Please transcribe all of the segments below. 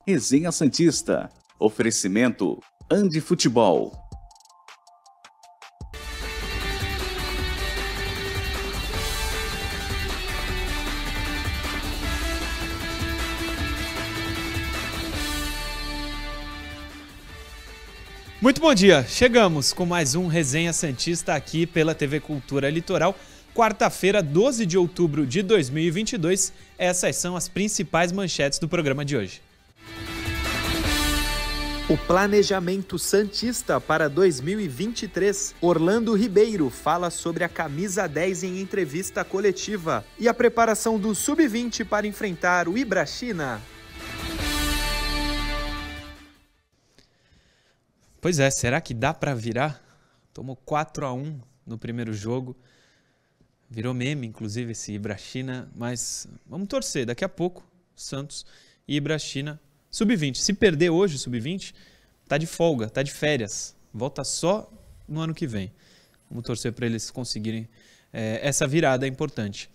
Resenha Santista. Oferecimento Andi Futebol. Muito bom dia, chegamos com mais um Resenha Santista aqui pela TV Cultura Litoral. Quarta-feira, 12 de outubro de 2022, essas são as principais manchetes do programa de hoje. O planejamento santista para 2023. Orlando Ribeiro fala sobre a camisa 10 em entrevista coletiva. E a preparação do Sub-20 para enfrentar o Ibrachina. Pois é, será que dá para virar? Tomou 4-1 no primeiro jogo. Virou meme, inclusive, esse Ibrachina. Mas vamos torcer. Daqui a pouco, Santos e Ibrachina. Sub-20. Se perder hoje o Sub-20, tá de folga, tá de férias. Volta só no ano que vem. Vamos torcer para eles conseguirem essa virada importante.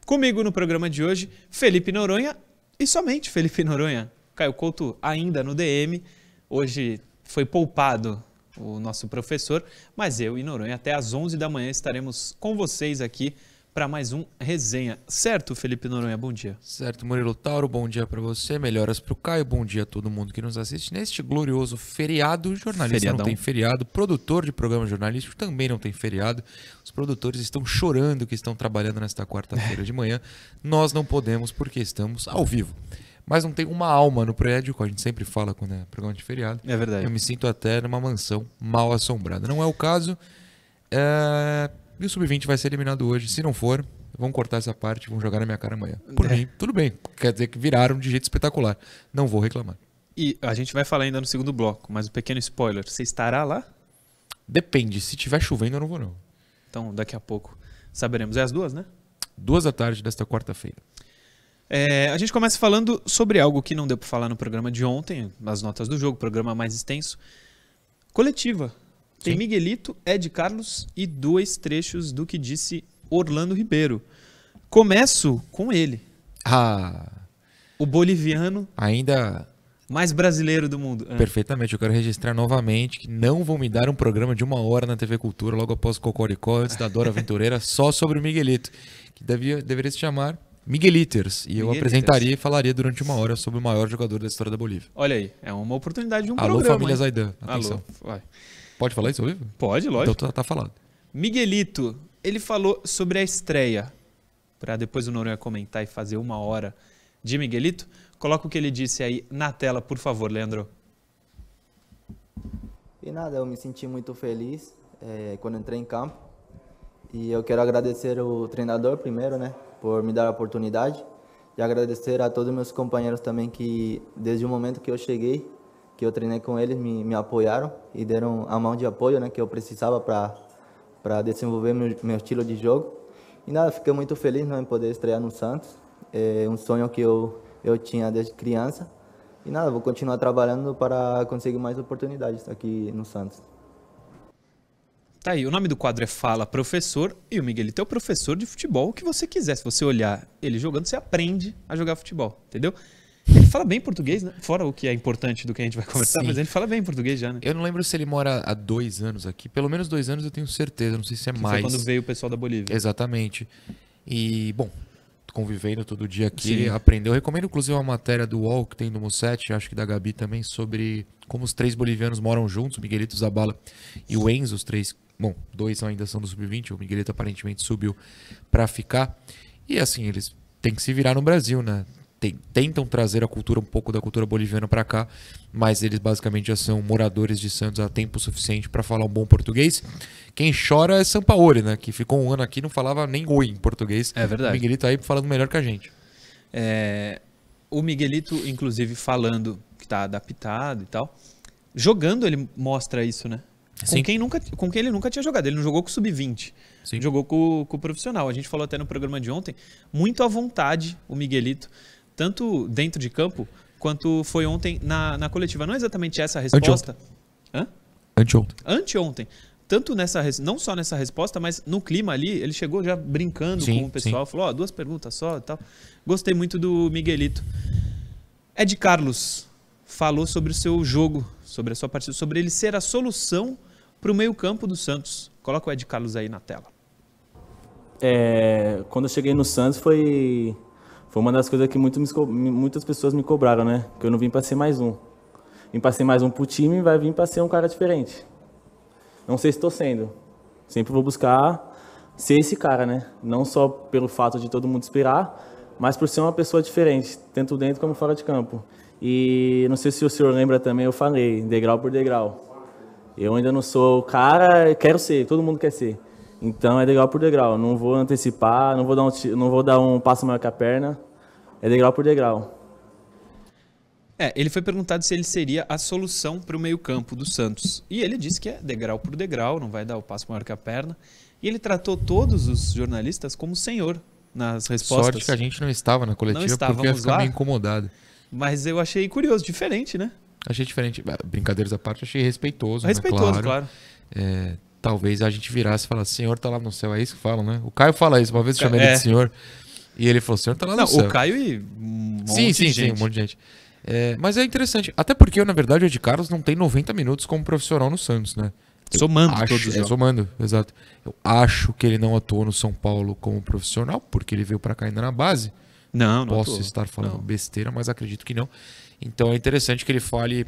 Comigo no programa de hoje, Felipe Noronha e somente Felipe Noronha. Caio Couto ainda no DM. Hoje foi poupado o nosso professor, mas eu e Noronha até às 11 da manhã estaremos com vocês aqui para mais um Resenha. Certo, Felipe Noronha? Bom dia. Certo, Murilo Tauro, bom dia para você, melhoras para o Caio, bom dia a todo mundo que nos assiste neste glorioso feriado. Jornalista Feriadão. Não tem feriado, produtor de programa jornalístico também não tem feriado. Os produtores estão chorando que estão trabalhando nesta quarta-feira de manhã. Nós não podemos porque estamos ao vivo. Mas não tem uma alma no prédio, como a gente sempre fala quando é programa de feriado. É verdade. Eu me sinto até numa mansão mal assombrada. Não é o caso. E o Sub-20 vai ser eliminado hoje. Se não for, vão cortar essa parte e vão jogar na minha cara amanhã. Por mim, tudo bem. Quer dizer que viraram de jeito espetacular. Não vou reclamar. E a gente vai falar ainda no segundo bloco, mas um pequeno spoiler. Você estará lá? Depende. Se estiver chovendo, eu não vou não. Então, daqui a pouco saberemos. É às 2, né? 2 da tarde desta quarta-feira. A gente começa falando sobre algo que não deu para falar no programa de ontem, nas notas do jogo, programa mais extenso. Coletiva. Tem Miguelito, Ed Carlos e 2 trechos do que disse Orlando Ribeiro. Começo com ele. O boliviano ainda mais brasileiro do mundo. Perfeitamente. Eu quero registrar novamente que não vão me dar um programa de 1 hora na TV Cultura logo após o Cocoricó, antes da Dora Aventureira, só sobre o Miguelito, que deveria se chamar Migueliters. E eu apresentaria e falaria durante 1 hora sobre o maior jogador da história da Bolívia. Olha aí, é uma oportunidade de um Alô, programa. Alô, família Zaidan. Atenção. Alô, vai. Pode falar isso ao vivo? Pode, lógico. Então tá falado. Miguelito, ele falou sobre a estreia. Para depois o Noronha comentar e fazer 1 hora de Miguelito. Coloca o que ele disse aí na tela, por favor, Leandro. E nada, eu me senti muito feliz quando entrei em campo. E eu quero agradecer o treinador primeiro, né, por me dar a oportunidade. E agradecer a todos os meus companheiros também que, desde o momento que eu cheguei, que eu treinei com eles, me apoiaram e deram a mão de apoio, né, que eu precisava para desenvolver meu estilo de jogo. E nada, fiquei muito feliz, né, em poder estrear no Santos. É um sonho que eu tinha desde criança. E nada, vou continuar trabalhando para conseguir mais oportunidades aqui no Santos. Tá aí, o nome do quadro é Fala Professor e o Miguelito é o professor de futebol, o que você quiser. Se você olhar ele jogando, você aprende a jogar futebol, entendeu? Ele fala bem português, né? Fora o que é importante do que a gente vai conversar, Sim. Mas ele fala bem português já, né? Eu não lembro se ele mora há 2 anos aqui. Pelo menos 2 anos eu tenho certeza, não sei se é mais. Foi quando veio o pessoal da Bolívia. Exatamente. E, bom, convivendo todo dia aqui, Sim. aprendeu. Eu recomendo, inclusive, uma matéria do UOL que tem no Musset, acho que da Gabi também, sobre como os 3 bolivianos moram juntos, o Miguelito, o Zabala e o Enzo, os 3. Bom, 2 ainda são do Sub-20, o Miguelito aparentemente subiu para ficar. E assim, eles têm que se virar no Brasil, né? Tentam trazer um pouco da cultura boliviana para cá, mas eles basicamente já são moradores de Santos há tempo suficiente para falar um bom português. Quem chora é Sampaoli, né? Que ficou 1 ano aqui e não falava nem oi em português. É verdade. O Miguelito aí falando melhor que a gente. O Miguelito, inclusive, falando que tá adaptado e tal. Jogando, ele mostra isso, né? Com quem ele nunca tinha jogado. Ele não jogou com o Sub-20. Jogou com o profissional. A gente falou até no programa de ontem. Muito à vontade o Miguelito. Tanto dentro de campo, quanto foi ontem na coletiva. Não é exatamente essa a resposta. Anteontem. Tanto não só nessa resposta, mas no clima ali, ele chegou já brincando com o pessoal. Falou, 2 perguntas só e tal. Gostei muito do Miguelito. Ed Carlos falou sobre o seu jogo, sobre a sua partida, sobre ele ser a solução para o meio-campo do Santos. Coloca o Ed Carlos aí na tela. Quando eu cheguei no Santos foi uma das coisas que muitas pessoas me cobraram, né? Que eu não vim para ser mais um. Vim para ser mais um pro time e vai vir para ser um cara diferente. Não sei se estou sendo. Sempre vou buscar ser esse cara, né? Não só pelo fato de todo mundo esperar, mas por ser uma pessoa diferente, tanto dentro como fora de campo. E não sei se o senhor lembra também, eu falei, degrau por degrau. Eu ainda não sou o cara, quero ser, todo mundo quer ser. Então é degrau por degrau, não vou antecipar, não vou dar um passo maior que a perna, é degrau por degrau. Ele foi perguntado se ele seria a solução para o meio-campo do Santos. E ele disse que é degrau por degrau, não vai dar o passo maior que a perna. E ele tratou todos os jornalistas como senhor nas respostas. Sorte que a gente não estava na coletiva, porque ia ficar meio incomodado. Mas eu achei curioso, diferente, né? Achei diferente. Brincadeiras à parte, achei respeitoso. Respeitoso, né? Claro. Talvez a gente virasse e falasse, senhor tá lá no céu, é isso que falam, né? O Caio fala isso, uma vez eu chamei ele de senhor, e ele falou, senhor tá lá no céu. O Caio e um monte de gente. Sim, um monte de gente. Mas é interessante, até porque, na verdade, o Ed Carlos não tem 90 minutos como profissional no Santos, né? Somando todos os jogos. Somando, exato. Eu acho que ele não atuou no São Paulo como profissional, porque ele veio pra cá ainda na base. Não Posso atuou. estar falando besteira, mas acredito que não. Então é interessante que ele fale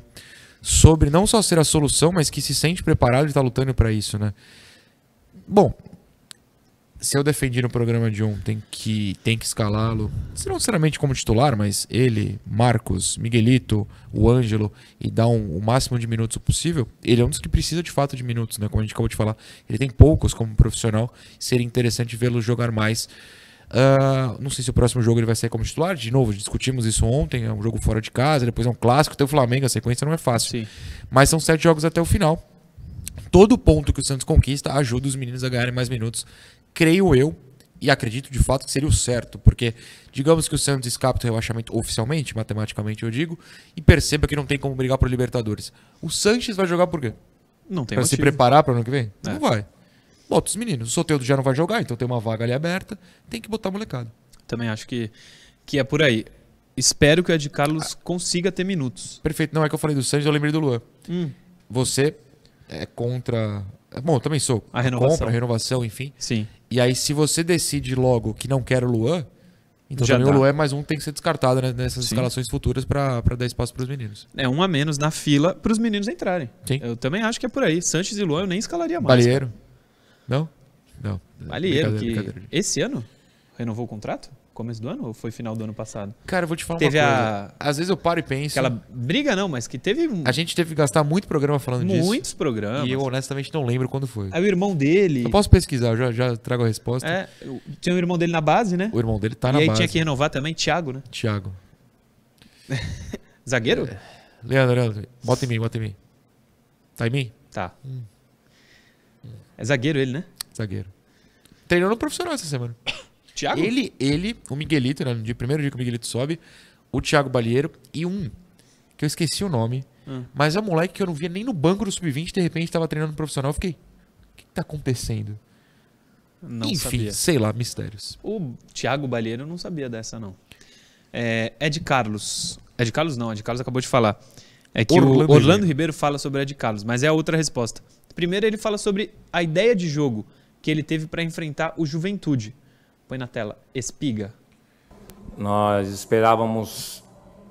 sobre não só ser a solução, mas que se sente preparado e está lutando para isso, né? Bom, se eu defendi no programa de ontem que tem que escalá-lo, não necessariamente como titular, mas ele, Marcos, Miguelito, o Ângelo, e dar o máximo de minutos possível, ele é um dos que precisa de fato de minutos, né? Como a gente acabou de falar. Ele tem poucos como profissional, seria interessante vê-lo jogar mais. Não sei se o próximo jogo ele vai sair como titular. De novo, discutimos isso ontem. É um jogo fora de casa, depois é um clássico. Tem o Flamengo, a sequência não é fácil. Sim. Mas são 7 jogos até o final. Todo ponto que o Santos conquista ajuda os meninos a ganharem mais minutos, creio eu, e acredito de fato que seria o certo, porque digamos que o Santos escapa do rebaixamento oficialmente, matematicamente eu digo, e perceba que não tem como brigar por Libertadores. O Sanches vai jogar por quê? Não tem Pra motivo. se preparar para o ano que vem? Não vai. Bota os meninos. O Soteldo já não vai jogar, então tem uma vaga ali aberta, tem que botar a molecada. Também acho que é por aí. Espero que o Ed Carlos consiga ter minutos. Perfeito. Não é que eu falei do Sanches, eu lembrei do Luan. Você é contra... Bom, eu também sou. A renovação. Compra, a renovação, enfim. Sim. E aí, se você decide logo que não quer o Luan, então Já também dá. o Luan é mais um que tem que ser descartado, né, nessas Sim. escalações futuras para dar espaço para os meninos. É um a menos na fila para os meninos entrarem. Sim. Eu também acho que é por aí. Sanches e Luan eu nem escalaria mais. Balieiro? Não? Não. Balieiro, que Brincadeira. esse ano renovou o contrato? Começo do ano ou foi final do ano passado? Cara, eu vou te falar Teve uma coisa. Às vezes eu paro e penso... Aquela briga não, mas que teve A gente teve que gastar muito programa falando disso. muitos programas. E eu honestamente não lembro quando foi. Aí o irmão dele... Eu posso pesquisar, eu já trago a resposta. Tinha o irmão dele na base, né? O irmão dele tá E na aí base. tinha que renovar também, Thiago, né? Thiago. Zagueiro? Leandro, bota em mim. Tá em mim? Tá. É zagueiro ele, né? Zagueiro. Treinou no profissional essa semana. Thiago? Ele, o Miguelito, né, no primeiro dia que o Miguelito sobe, o Thiago Balieiro e que eu esqueci o nome, mas é um moleque que eu não via nem no banco do Sub-20, de repente estava treinando no profissional, eu fiquei, o que tá acontecendo? Não Enfim, sabia. sei lá, mistérios. O Thiago Balieiro eu não sabia dessa, não. Ed Carlos. Ed Carlos não, Ed Carlos acabou de falar. É que o Orlando Ribeiro fala sobre Ed Carlos, mas é a outra resposta. Primeiro ele fala sobre a ideia de jogo que ele teve para enfrentar o Juventude. Põe na tela, Espiga. Nós esperávamos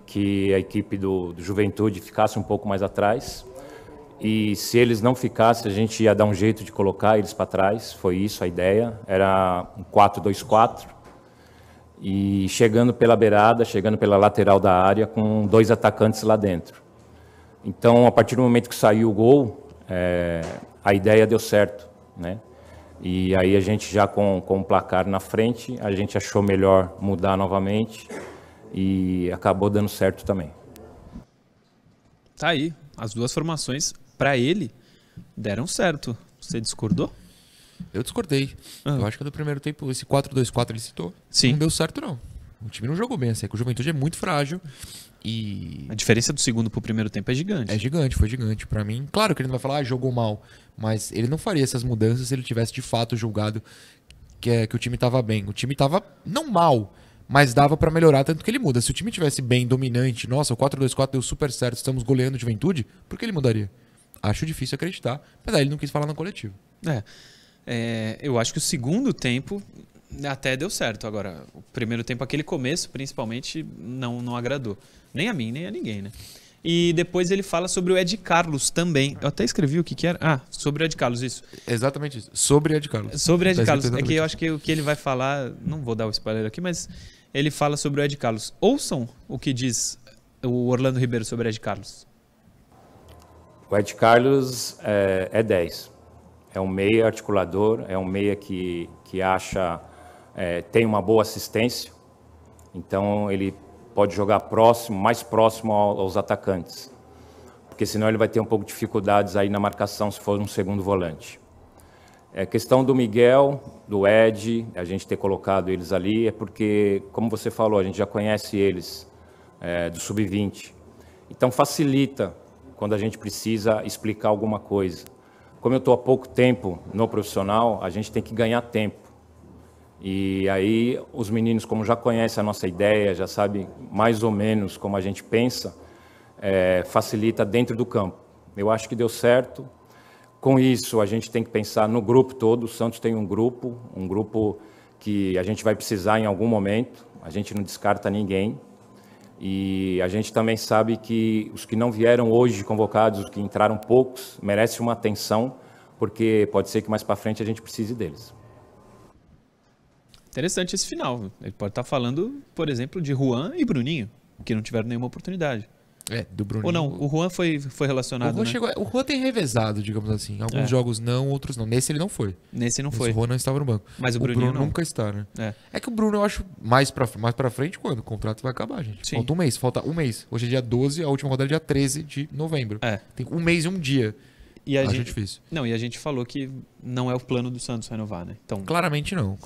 que a equipe do Juventude ficasse um pouco mais atrás. E se eles não ficassem, a gente ia dar um jeito de colocar eles para trás. Foi isso a ideia. Era um 4-2-4. E chegando pela beirada, chegando pela lateral da área, com 2 atacantes lá dentro. Então, a partir do momento que saiu o gol, a ideia deu certo, né? E aí a gente já com o placar na frente, a gente achou melhor mudar novamente e acabou dando certo também. Tá aí, as duas formações para ele deram certo. Você discordou? Eu discordei. Eu acho que do primeiro tempo, esse 4-2-4 ele citou, Sim. não deu certo não. O time não jogou bem assim, que o Juventude é muito frágil e... A diferença do segundo pro primeiro tempo é gigante. É gigante, foi gigante. Pra mim, claro que ele não vai falar, jogou mal, mas ele não faria essas mudanças se ele tivesse de fato julgado que o time tava bem. O time tava não mal, Mas dava pra melhorar, tanto que ele muda. Se o time tivesse bem, dominante, nossa, o 4-2-4 deu super certo, estamos goleando Juventude, por que ele mudaria? Acho difícil acreditar, mas aí ele não quis falar na coletiva. Eu acho que o segundo tempo até deu certo. Agora, o primeiro tempo, aquele começo, principalmente, não agradou. Nem a mim, nem a ninguém, né? E depois ele fala sobre o Ed Carlos também. Eu até escrevi o que era. Ah, sobre o Ed Carlos, isso. Exatamente isso. Sobre Ed Carlos. Sobre o Ed Carlos. É que eu isso. acho que o que ele vai falar... Não vou dar o spoiler aqui, mas ele fala sobre o Ed Carlos. Ouçam o que diz o Orlando Ribeiro sobre o Ed Carlos. O Ed Carlos é 10. É um meia articulador, é um meia que acha... tem uma boa assistência. Então, ele pode jogar mais próximo aos atacantes. Porque senão ele vai ter um pouco de dificuldades aí na marcação se for um segundo volante. Questão do Miguel, do Ed, a gente ter colocado eles ali, é porque, como você falou, a gente já conhece eles do Sub-20. Então facilita quando a gente precisa explicar alguma coisa. Como eu estou há pouco tempo no profissional, a gente tem que ganhar tempo. E aí os meninos, como já conhecem a nossa ideia, já sabem mais ou menos como a gente pensa, facilita dentro do campo. Eu acho que deu certo. Com isso, a gente tem que pensar no grupo todo. O Santos tem um grupo que a gente vai precisar em algum momento. A gente não descarta ninguém. E a gente também sabe que os que não vieram hoje convocados, os que entraram poucos, merecem uma atenção, porque pode ser que mais para frente a gente precise deles. Interessante esse final. Ele pode estar falando, por exemplo, de Juan e Bruninho, que não tiveram nenhuma oportunidade. Do Bruninho. Ou não, o Juan foi relacionado, o Juan, né? o Juan tem revezado, digamos assim. Alguns jogos não, outros não. Nesse ele não foi. Nesse não foi. O Juan não estava no banco. Mas o Bruninho Bruno não. nunca está, né? É que o Bruno eu acho mais pra frente quando o contrato vai acabar, gente. Sim. Falta um mês. Hoje é dia 12, a última rodada é dia 13 de novembro. Tem um mês e um dia. E acho difícil. Não, e a gente falou que não é o plano do Santos renovar, né? Então, claramente não.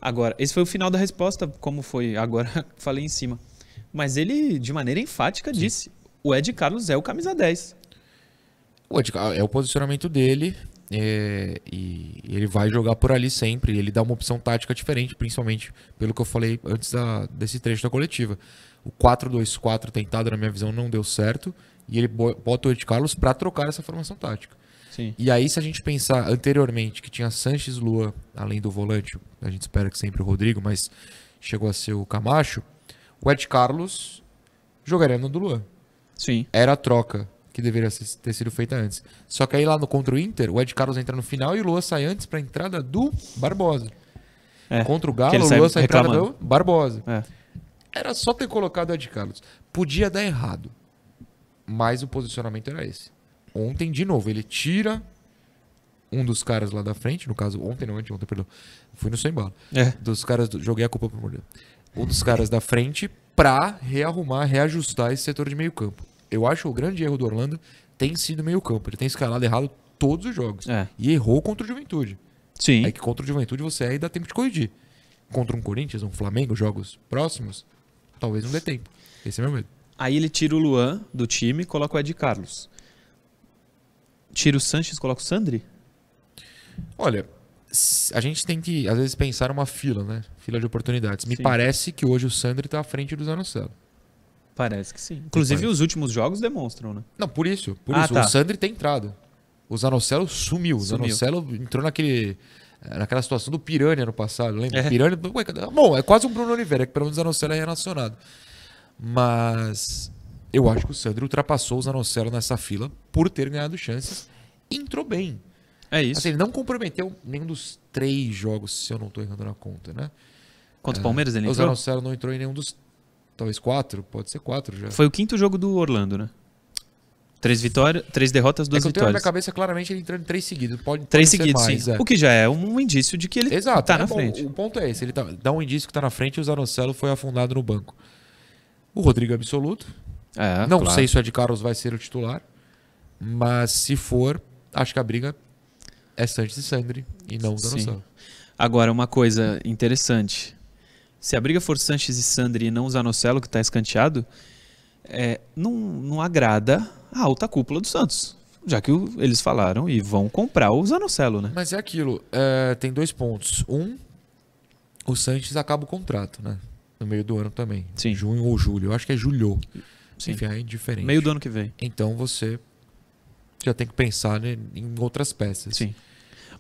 Agora, esse foi o final da resposta, como foi agora, falei em cima. Mas ele, de maneira enfática, disse: o Ed Carlos é o camisa 10. O Ed é o posicionamento dele, e ele vai jogar por ali sempre. Ele dá uma opção tática diferente, principalmente pelo que eu falei antes desse trecho da coletiva. O 4-2-4 tentado, na minha visão, não deu certo. E ele bota o Ed Carlos para trocar essa formação tática. Sim. E aí, se a gente pensar anteriormente que tinha Sanches, Luan, além do volante, a gente espera que sempre o Rodrigo, mas chegou a ser o Camacho, o Ed Carlos jogaria no do Luan. Sim. Era a troca que deveria ter sido feita antes. Só que aí lá no contra o Inter, o Ed Carlos entra no final e o Luan sai antes para a entrada do Barbosa. Contra o Galo, o Luan sai a entrada do Barbosa. Era só ter colocado o Ed Carlos. Podia dar errado. Mas o posicionamento era esse. Ontem, de novo, ele tira um dos caras lá da frente, no caso, ontem, perdão. Fui no seu embalo. Dos caras, joguei a culpa pro Mordeiro. Um dos caras da frente pra reajustar esse setor de meio campo. Eu acho que o grande erro do Orlando tem sido meio campo. Ele tem escalado errado todos os jogos. E errou contra o Juventude. Sim. Aí que contra o Juventude você aí dá tempo de corrigir. Contra um Corinthians, um Flamengo, jogos próximos, talvez não dê tempo. Esse é meu medo. Aí ele tira o Luan do time e coloca o Ed Carlos. Tira o Sanches e coloca o Sandri? Olha, a gente tem que, às vezes, pensar uma fila, né? Fila de oportunidades. Me parece que hoje o Sandri está à frente do Zanocelo. Parece que sim. Inclusive, os últimos jogos demonstram, né? Não, por isso. Tá. O Sandri tem entrado. O Zanocelo sumiu. O Zanocelo entrou naquela situação do Piranha no passado, lembra? Piranha, bom, é quase um Bruno Oliveira, que pelo menos o Zanocelo é relacionado. Mas eu acho que o Sandri ultrapassou o Zanocelo nessa fila por ter ganhado chances e entrou bem. É isso. Assim, ele não comprometeu nenhum dos 3 jogos, se eu não estou errando na conta, né? Contra o Palmeiras ele entrou? O Zanocelo não entrou em nenhum dos... Talvez 4, pode ser 4 já. Foi o 5º jogo do Orlando, né? 3 derrotas, 2 vitórias. Eu tenho na minha vitórias. cabeça claramente ele entrando em 3 seguidos. Pode 3 ser seguidos, mais, sim. O que já é um indício de que ele tá na frente. O ponto é esse, ele dá um indício que tá na frente e o Zanocelo foi afundado no banco. O Rodrigo é absoluto. Não sei se o Ed Carlos vai ser o titular, mas se for, acho que a briga é Sanches e Sandri e não o Zanocelo. Agora, uma coisa interessante. Se a briga for Sanches e Sandri e não o Zanocelo, que está escanteado, não agrada a alta cúpula do Santos. Já que eles falaram e vão comprar o Zanocelo, né? Mas é aquilo, tem 2 pontos. O Sanches acaba o contrato, né? no meio do ano também. Sim. Junho ou julho. Eu acho que é julho. Sim. Enfim, é indiferente. Meio do ano que vem. Então você já tem que pensar, né, em outras peças. Sim.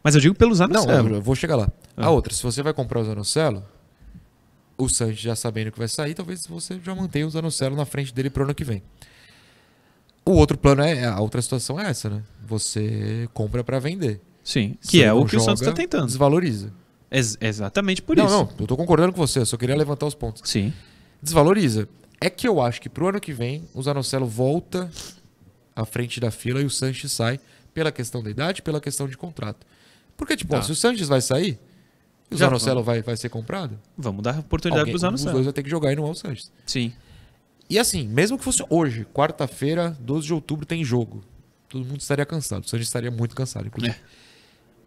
Mas eu digo pelo Zanocelo. Não, eu vou chegar lá. Ah. A outra, se você vai comprar o Zanocelo, o Sanches já sabendo que vai sair, talvez você já mantenha o Zanocelo na frente dele pro ano que vem. O outro plano a outra situação é essa, né? Você compra pra vender. Sim. Se Que é não o que o joga, Santos tá tentando. Desvaloriza. Exatamente por Não, isso. não, eu tô concordando com você, eu só queria levantar os pontos. Sim. Desvaloriza. É que eu acho que pro ano que vem o Zanocelo volta à frente da fila e o Sanches sai pela questão da idade, pela questão de contrato. Porque, tipo, Tá. ó, se o Sanches vai sair, o Já Zanocelo vai ser comprado, Vamos dar oportunidade pro os Zanocelo. dois vai ter que jogar e não é o Sanches. Sim. E assim, mesmo que fosse hoje, quarta-feira, 12 de outubro, tem jogo. Todo mundo estaria cansado. O Sanches estaria muito cansado, inclusive.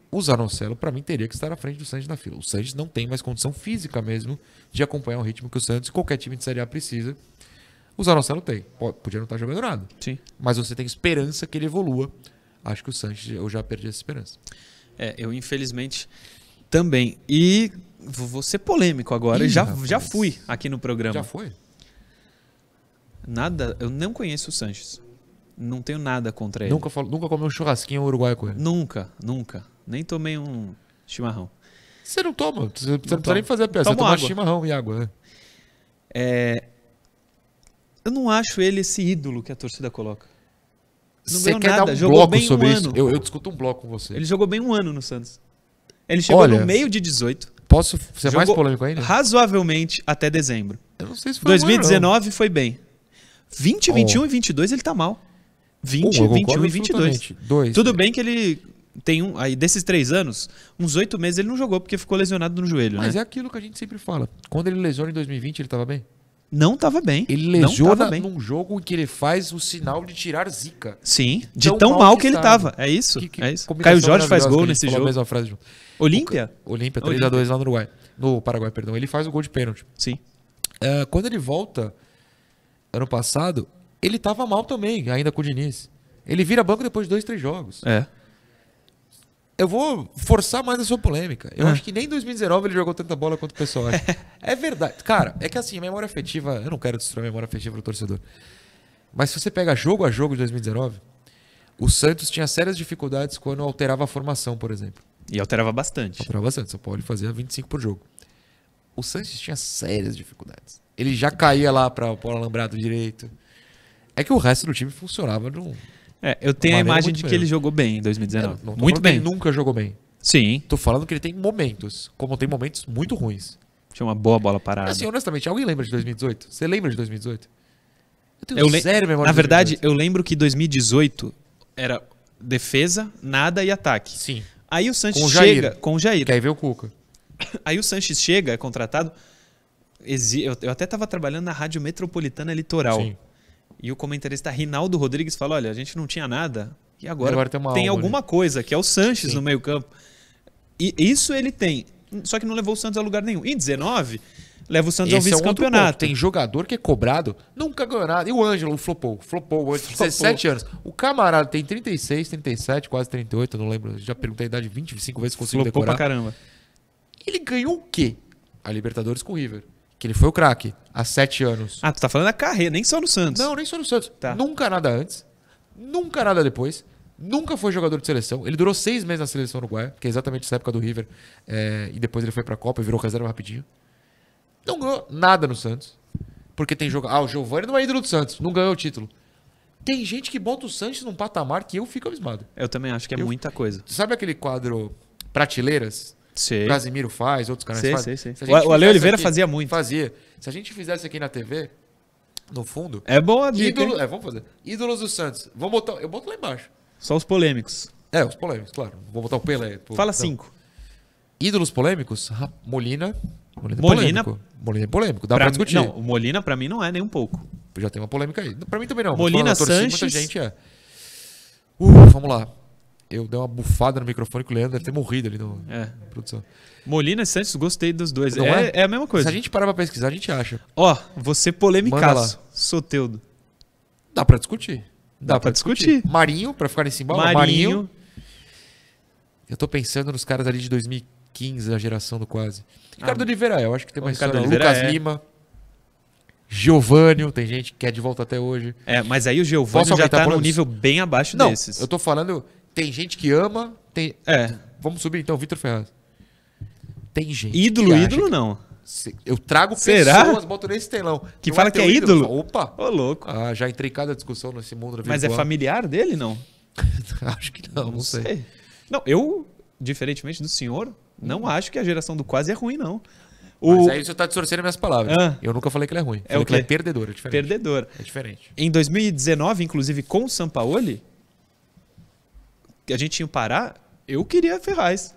O Zanocelo, pra mim, teria que estar à frente do Sanches na fila. O Sanches não tem mais condição física mesmo de acompanhar o ritmo que o Santos e qualquer time de Série A precisa. O Zanocelo tem. Podia não estar jogando nada. Sim. Mas você tem esperança que ele evolua. Acho que o Sanches, eu já perdi essa esperança. Eu infelizmente também. E vou ser polêmico agora. Ih, já rapaz. fui aqui no programa. Já foi? Nada, eu não conheço o Sanches. Não tenho nada contra ele. Nunca comeu um churrasquinho uruguaio com ele? Nunca. Nem tomei um chimarrão. Você não toma. Você não precisa tomo. nem fazer a peça. Você Tomo toma água. chimarrão e água. Né? Eu não acho ele esse ídolo que a torcida coloca. Não Você ganhou quer nada, dar um jogou bloco bem um sobre isso? ano. Eu discuto um bloco com você. Ele jogou bem um ano no Santos. Ele chegou Olha, no meio de 18. Posso ser mais jogou polêmico ainda? razoavelmente até dezembro. Eu não sei se foi um ano, 2019 foi bem. 20, Oh. 21 e 22 ele tá mal. 20, eu 21 concordo e 22. absolutamente. Dois. Tudo bem que ele tem aí desses 3 anos, uns 8 meses ele não jogou porque ficou lesionado no joelho, Mas né? é aquilo que a gente sempre fala. Quando ele lesiona em 2020, ele tava bem? Não tava bem. Ele não lesiona tava bem. num jogo em que ele faz o sinal de tirar zica. Sim, de Tão tão mal mal que que ele estava. tava. É isso. É isso. combinação Caio Jorge faz maravilhosa gol que a gente nesse falou a jogo. mesma frase junto. Olímpia? Olímpia, 3x2 lá no Uruguai. No Paraguai, perdão. Ele faz o gol de pênalti. Sim. Quando ele volta, ano passado, ele tava mal também, ainda com o Diniz. Ele vira banco depois de 2, 3 jogos. É. Eu vou forçar mais a sua polêmica. Eu acho que nem em 2019 ele jogou tanta bola quanto o pessoal acha. É verdade. Cara, é que assim, memória afetiva... Eu não quero destruir a memória afetiva do torcedor. Mas se você pega jogo a jogo de 2019, o Santos tinha sérias dificuldades quando alterava a formação, por exemplo. E alterava bastante. Alterava bastante. São Paulo fazia 25 por jogo. O Santos tinha sérias dificuldades. Ele já caía lá para o alambrado direito. É que o resto do time funcionava num... Eu tenho a maneira imagem muito de que melhor. ele jogou bem em 2019. Não tô Muito falando que bem. ele nunca jogou bem. Sim. Tô falando que ele tem momentos, como tem momentos muito ruins. Tinha uma boa bola parada. Assim, honestamente, alguém lembra de 2018? Você lembra de 2018? Eu tenho Eu le- sério memória Na de verdade, 2018. eu lembro que 2018 era defesa, nada e ataque. Sim. Aí o Sanches Com o Jair. chega com o Jair. Que aí veio o Cuca. Aí o Sanches chega, é contratado. Eu até estava trabalhando na Rádio Metropolitana Litoral. Sim. E o comentarista Rinaldo Rodrigues fala: olha, a gente não tinha nada. E agora, Agora tem uma alma alguma coisa, que é o Sanches Sim. no meio-campo. E isso ele tem. Só que não levou o Santos a lugar nenhum. Em 19, leva o Santos ao Esse é um outro ponto. vice-campeonato. Tem jogador que é cobrado, nunca ganhou nada. E o Ângelo flopou o Ângelo, 17 anos. O camarada tem 36, 37, quase 38, eu não lembro. Já perguntei a idade 25 vezes, consigo Flopou pra decorar. caramba. Ele ganhou o quê? A Libertadores com o River. Que ele foi o craque há 7 anos. Ah, tu tá falando da carreira, nem só no Santos. Não, nem só no Santos. Tá. Nunca nada antes. Nunca nada depois. Nunca foi jogador de seleção. Ele durou 6 meses na seleção uruguaia, que é exatamente essa época do River. E depois ele foi pra Copa e virou reserva rapidinho. Não ganhou nada no Santos. Porque tem jogo. O Giovani não é ídolo do Santos. Não ganhou o título. Tem gente que bota o Sanches num patamar que eu fico abismado. Eu também acho que é muita coisa. Sabe aquele quadro Prateleiras? Sei. Casimiro faz, outros canais Sei, fazem. sei. Se a gente O Ale fizesse Oliveira aqui- fazia muito. Fazia. Se a gente fizesse aqui na TV, no fundo... É boa a dica. Ídolo, hein? vamos fazer. Ídolos do Santos. Vamos botar, eu boto lá embaixo. Só os polêmicos. Os polêmicos, claro. Vou botar o Pelé. Pô, Fala não. 5. Ídolos polêmicos? Molina. Molina- Polêmico. Molina é polêmico. Dá pra discutir. Não, o Molina pra mim não é nem um pouco. Já tem uma polêmica aí. Pra mim também não. Molina, Tô falando da torcida, Sanches. Muita gente é. Vamos lá. Eu dei uma bufada no microfone que o Leandro deve ter morrido ali no É. na produção. Molina e Santos, gostei dos dois. Não É a mesma Se coisa. a gente parar pra pesquisar, a gente acha. Ó, você Manda polemicaço. Soteudo. Dá pra discutir. Dá pra discutir. Marinho, pra ficar nesse embalo. Marinho. Eu tô pensando nos caras ali de 2015, a geração do quase. Ricardo Oliveira, eu acho que tem uma Ricardo história. Oliveira Lucas é. Lima. Giovânio, tem gente que quer de volta até hoje. Mas aí o Giovânio já tá num nível bem abaixo desses. Eu tô falando, tem gente que ama, Vamos subir então, Vitor Ferraz. Tem gente ídolo não. Eu trago pessoas, boto nesse telão. Que fala que é ídolo? Opa! Ô, louco. Já entrei em cada discussão nesse mundo da virtual. Mas é familiar dele, não? Acho que não sei. Não, eu, diferentemente do senhor, não acho que a geração do Quase é ruim, não. Mas aí você tá distorcendo minhas palavras. Eu nunca falei que ele é ruim. Falei que ele é perdedor, é diferente. Perdedor. É diferente. Em 2019, inclusive, com o Sampaoli, que a gente tinha o Pará, eu queria Ferraz.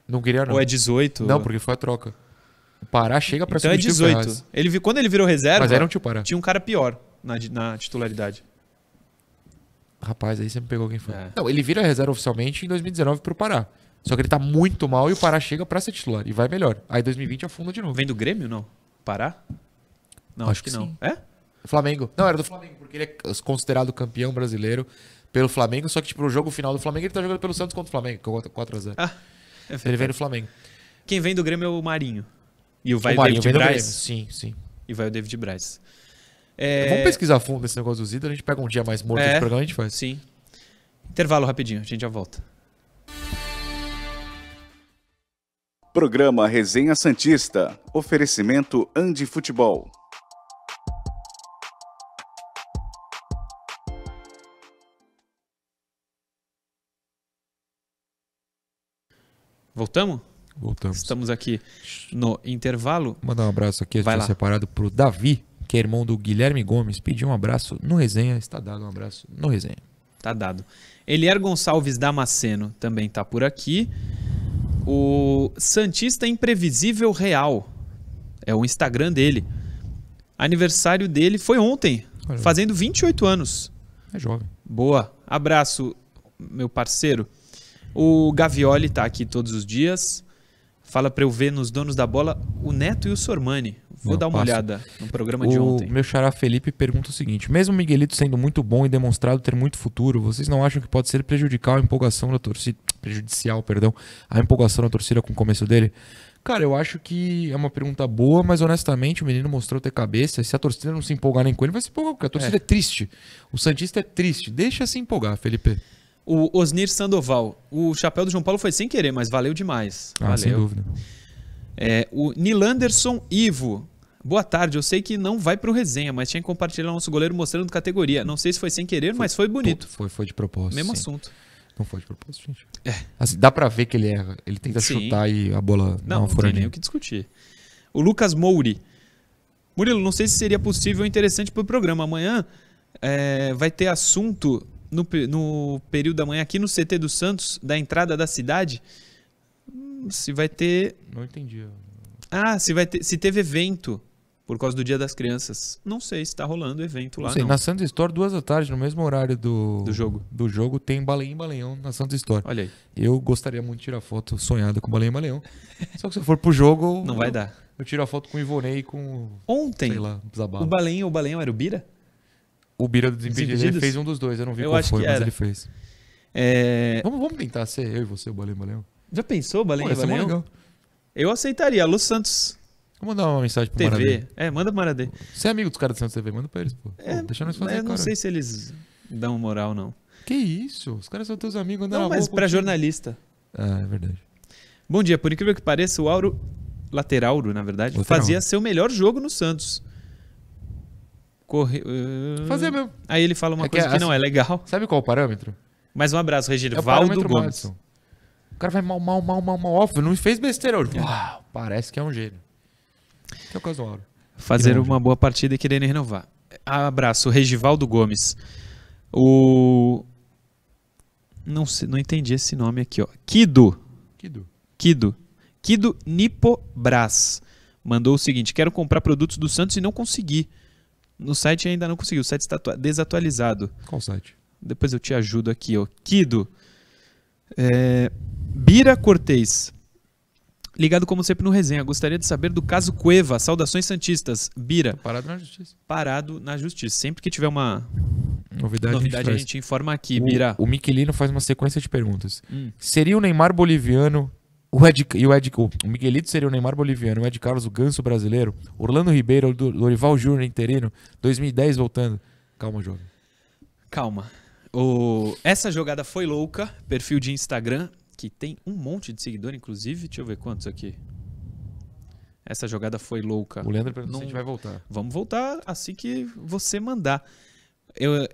Não queria, não. Ou é 18? Não, porque foi a troca. O Pará chega pra então é 18. Quando ele virou reserva, mas era um tio Pará. Tinha um cara pior na titularidade. Rapaz, aí você me pegou quem foi. Não, ele vira reserva oficialmente em 2019 pro Pará. Só que ele tá muito mal e o Pará chega pra ser titular. E vai melhor. Aí 2020 afunda de novo. Vem do Grêmio, não? Pará? Não, acho que não. Sim. Flamengo. Não, era do Flamengo, porque ele é considerado campeão brasileiro pelo Flamengo. Só que, tipo, o jogo final do Flamengo, ele tá jogando pelo Santos contra o Flamengo, que é 4x0. Ele vem do Flamengo. Quem vem do Grêmio é o Marinho. E o David Braz. Sim. E vai o David Braz. Vamos pesquisar a fundo esse negócio do Zidane. A gente pega um dia mais morto do programa e a gente faz. Sim. Intervalo rapidinho, a gente já volta. Programa Resenha Santista. Oferecimento Andi Futebol. Voltamos? Voltamos. Estamos aqui no intervalo. Mandar um abraço aqui, separado pro Davi, que é irmão do Guilherme Gomes. Pediu um abraço no Resenha. Está dado um abraço no Resenha. Tá dado. Elier Gonçalves Damasceno também tá por aqui. O Santista Imprevisível Real é o Instagram dele. Aniversário dele foi ontem, fazendo 28 anos. É jovem. Boa. Abraço, meu parceiro. O Gavioli tá aqui todos os dias. Fala pra eu ver nos Donos da Bola o Neto e o Sormani. Vou dar uma olhada no programa de ontem. O meu xará Felipe pergunta o seguinte: mesmo o Miguelito sendo muito bom e demonstrado ter muito futuro, vocês não acham que pode ser prejudicial a empolgação da torcida com o começo dele? Cara, eu acho que é uma pergunta boa, mas honestamente o menino mostrou ter cabeça. E se a torcida não se empolgar nem com ele, vai se empolgar, porque a torcida é triste. O Santista é triste. Deixa se empolgar, Felipe. O Osnir Sandoval. O chapéu do João Paulo foi sem querer, mas valeu demais. Valeu. Sem dúvida. O Nilanderson Ivo. Boa tarde, eu sei que não vai pro Resenha, mas tinha que compartilhar nosso goleiro mostrando categoria. Não sei se foi sem querer, mas foi bonito. Foi de propósito. Mesmo sim. assunto. Não foi de propósito, gente. Assim, dá pra ver que ele erra. Ele tenta chutar e a bola não tem nem o que discutir. O Lucas Mouri. Murilo, não sei se seria possível ou interessante pro programa. Amanhã vai ter assunto no período da manhã aqui no CT do Santos, da entrada da cidade. Se vai ter... Não entendi. Se teve evento por causa do Dia das Crianças. Não sei se tá rolando evento lá, não. Na Santos Store, 2h, no mesmo horário do jogo, tem Balenhão e Balenhão na Santos Store. Olha aí. Eu gostaria muito de tirar foto sonhada com Balenhão e Balenhão. Só que se eu for pro jogo... Não vai dar. Eu tiro a foto com o Ivonei e com... Ontem, sei lá, Zabala. o Balenhão era o Bira? O Bira do Desimpedidos, ele fez um dos dois. Eu não vi qual foi, mas ele fez. Vamos tentar ser eu e você, o Balenhão e Balenhão. Já pensou, Balenhão e Balenhão? Legal. Eu aceitaria. Alô, Santos. Vou mandar uma mensagem pro TV. Manda pro Maradê. Você é amigo dos caras do Santos TV, manda pra eles, pô. Deixa nós fazer, eu não sei se eles dão moral, não. Que isso? Os caras são teus amigos. Não, mas pra jornalista. É verdade. Bom dia. Por incrível que pareça, o Auro, Laterauro, na verdade, fazia seu melhor jogo no Santos. Fazia mesmo. Aí ele fala uma coisa que não é legal. Sabe qual é o parâmetro? Mais um abraço, Regivaldo Gomes. Madison. O cara vai mal. Óbvio, não fez besteira hoje. Uau, parece que é um gênio. Que é o caso do Auro. Fazer uma boa partida e querer renovar. Abraço, Regivaldo Gomes. Não entendi esse nome aqui, ó. Kido Nipobras mandou o seguinte: quero comprar produtos do Santos e não consegui. No site ainda não consegui, o site está desatualizado. Qual site? Depois eu te ajudo aqui, ó. Kido. Bira Cortez. Ligado como sempre no Resenha. Gostaria de saber do caso Cueva. Saudações santistas. Bira. Parado na justiça. Parado na justiça. Sempre que tiver uma novidade a gente informa aqui, Bira. O Miquelino faz uma sequência de perguntas. Seria o Neymar boliviano O Miguelito seria o Neymar boliviano, o Ed Carlos o Ganso brasileiro, Orlando Ribeiro, o Dorival Júnior interino, 2010 voltando. Calma, jovem. Calma. Essa jogada foi louca, perfil de Instagram, que tem um monte de seguidor, inclusive. Deixa eu ver quantos aqui. Essa jogada foi louca. O Leandro perguntou se a gente vai voltar. Vamos voltar assim que você mandar.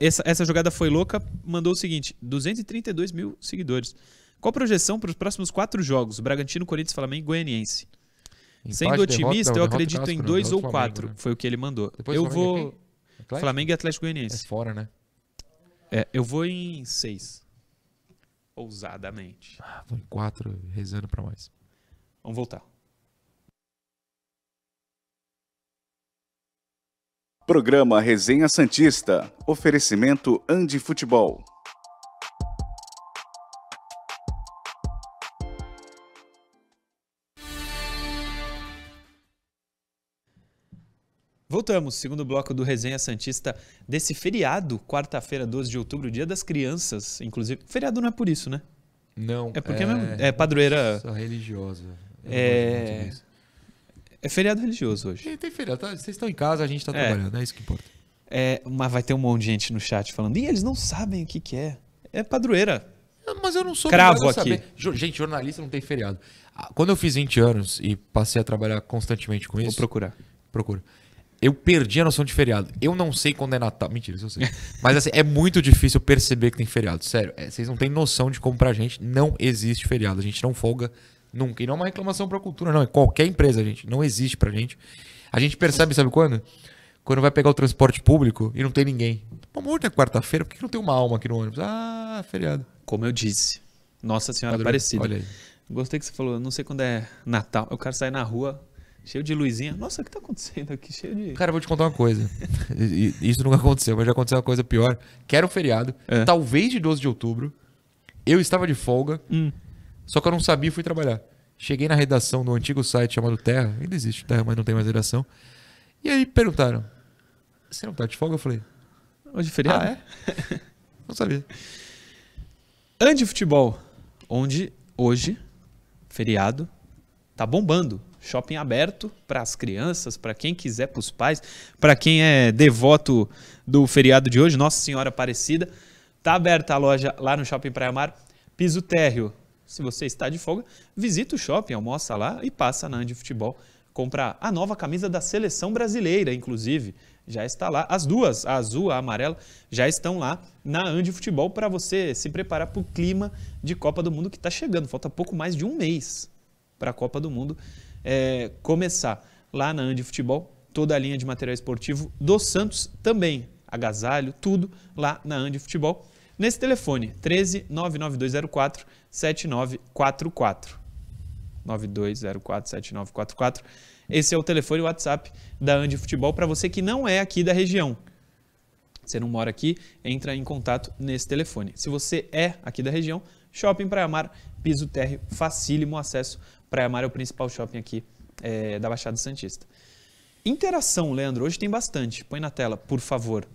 Essa jogada foi louca, mandou o seguinte: 232 mil seguidores. Qual a projeção para os próximos 4 jogos? Bragantino, Corinthians, Flamengo e Goianiense. Empate, Sendo otimista, eu acredito clássico, em 2 ou Flamengo, 4. né? Foi o que ele mandou. Depois Eu Flamengo vou... Atlético? Flamengo e Atlético É Goianiense. fora, né? Eu vou em 6. Ousadamente. Tô em 4, rezando pra mais. Vamos voltar. Programa Resenha Santista. Oferecimento Andi Futebol. Voltamos, segundo bloco do Resenha Santista desse feriado, quarta-feira, 12 de outubro, Dia das Crianças, inclusive. Feriado não é por isso, né? Não. É porque é padroeira. Só religiosa. É feriado religioso hoje. Tem feriado. Vocês estão em casa, a gente tá trabalhando. É isso que importa. Mas vai ter um monte de gente no chat falando, e eles não sabem o que que é. É padroeira. Mas eu não sou Cravo obrigado a aqui. saber. Gente, jornalista não tem feriado. Quando eu fiz 20 anos e passei a trabalhar constantemente com Vou isso... procurar. Procura. Eu perdi a noção de feriado. Eu não sei quando é Natal. Mentira, isso eu sei. Mas assim, é muito difícil perceber que tem feriado. Sério, vocês não têm noção de como pra gente não existe feriado. A gente não folga nunca. E não é uma reclamação pra cultura, não. É qualquer empresa, gente. Não existe pra gente. A gente percebe, sabe quando? Quando vai pegar o transporte público e não tem ninguém. Amor, é quarta-feira, por que não tem uma alma aqui no ônibus? Ah, feriado. Como eu disse. Nossa Senhora Padrão, Aparecida. olha aí. Gostei que você falou, não sei quando é Natal. Eu quero sair na rua, cheio de luzinha. Nossa, o que tá acontecendo aqui? Cheio de... Cara, eu vou te contar uma coisa. Isso nunca aconteceu, mas já aconteceu uma coisa pior. Que era um feriado, talvez de 12 de outubro. Eu estava de folga, só que eu não sabia e fui trabalhar. Cheguei na redação do antigo site chamado Terra. Ainda existe Terra, mas não tem mais redação. E aí perguntaram, você não tá de folga? Eu falei, Hoje é feriado? não sabia. Andi Futebol, onde hoje, feriado, tá bombando. Shopping aberto para as crianças, para quem quiser, para os pais, para quem é devoto do feriado de hoje, Nossa Senhora Aparecida. Tá aberta a loja lá no Shopping Praia Mar, piso térreo. Se você está de folga, visita o shopping, almoça lá e passa na Andi Futebol. Compra a nova camisa da Seleção Brasileira, inclusive. Já está lá. As duas, a azul e a amarela, já estão lá na Andi Futebol para você se preparar para o clima de Copa do Mundo que está chegando. Falta pouco mais de um mês para a Copa do Mundo começar. Lá na Andi Futebol, toda a linha de material esportivo do Santos também. Agasalho, tudo lá na Andi Futebol. Nesse telefone, 13 99204 7944. 9204 7944. Esse é o telefone e o WhatsApp da Andi Futebol para você que não é aqui da região. Você não mora aqui, entra em contato nesse telefone. Se você é aqui da região, Shopping Praia Mar, piso térreo, facílimo acesso. Praia Mar é o principal shopping aqui da Baixada Santista. Interação, Leandro, hoje tem bastante. Põe na tela, por favor.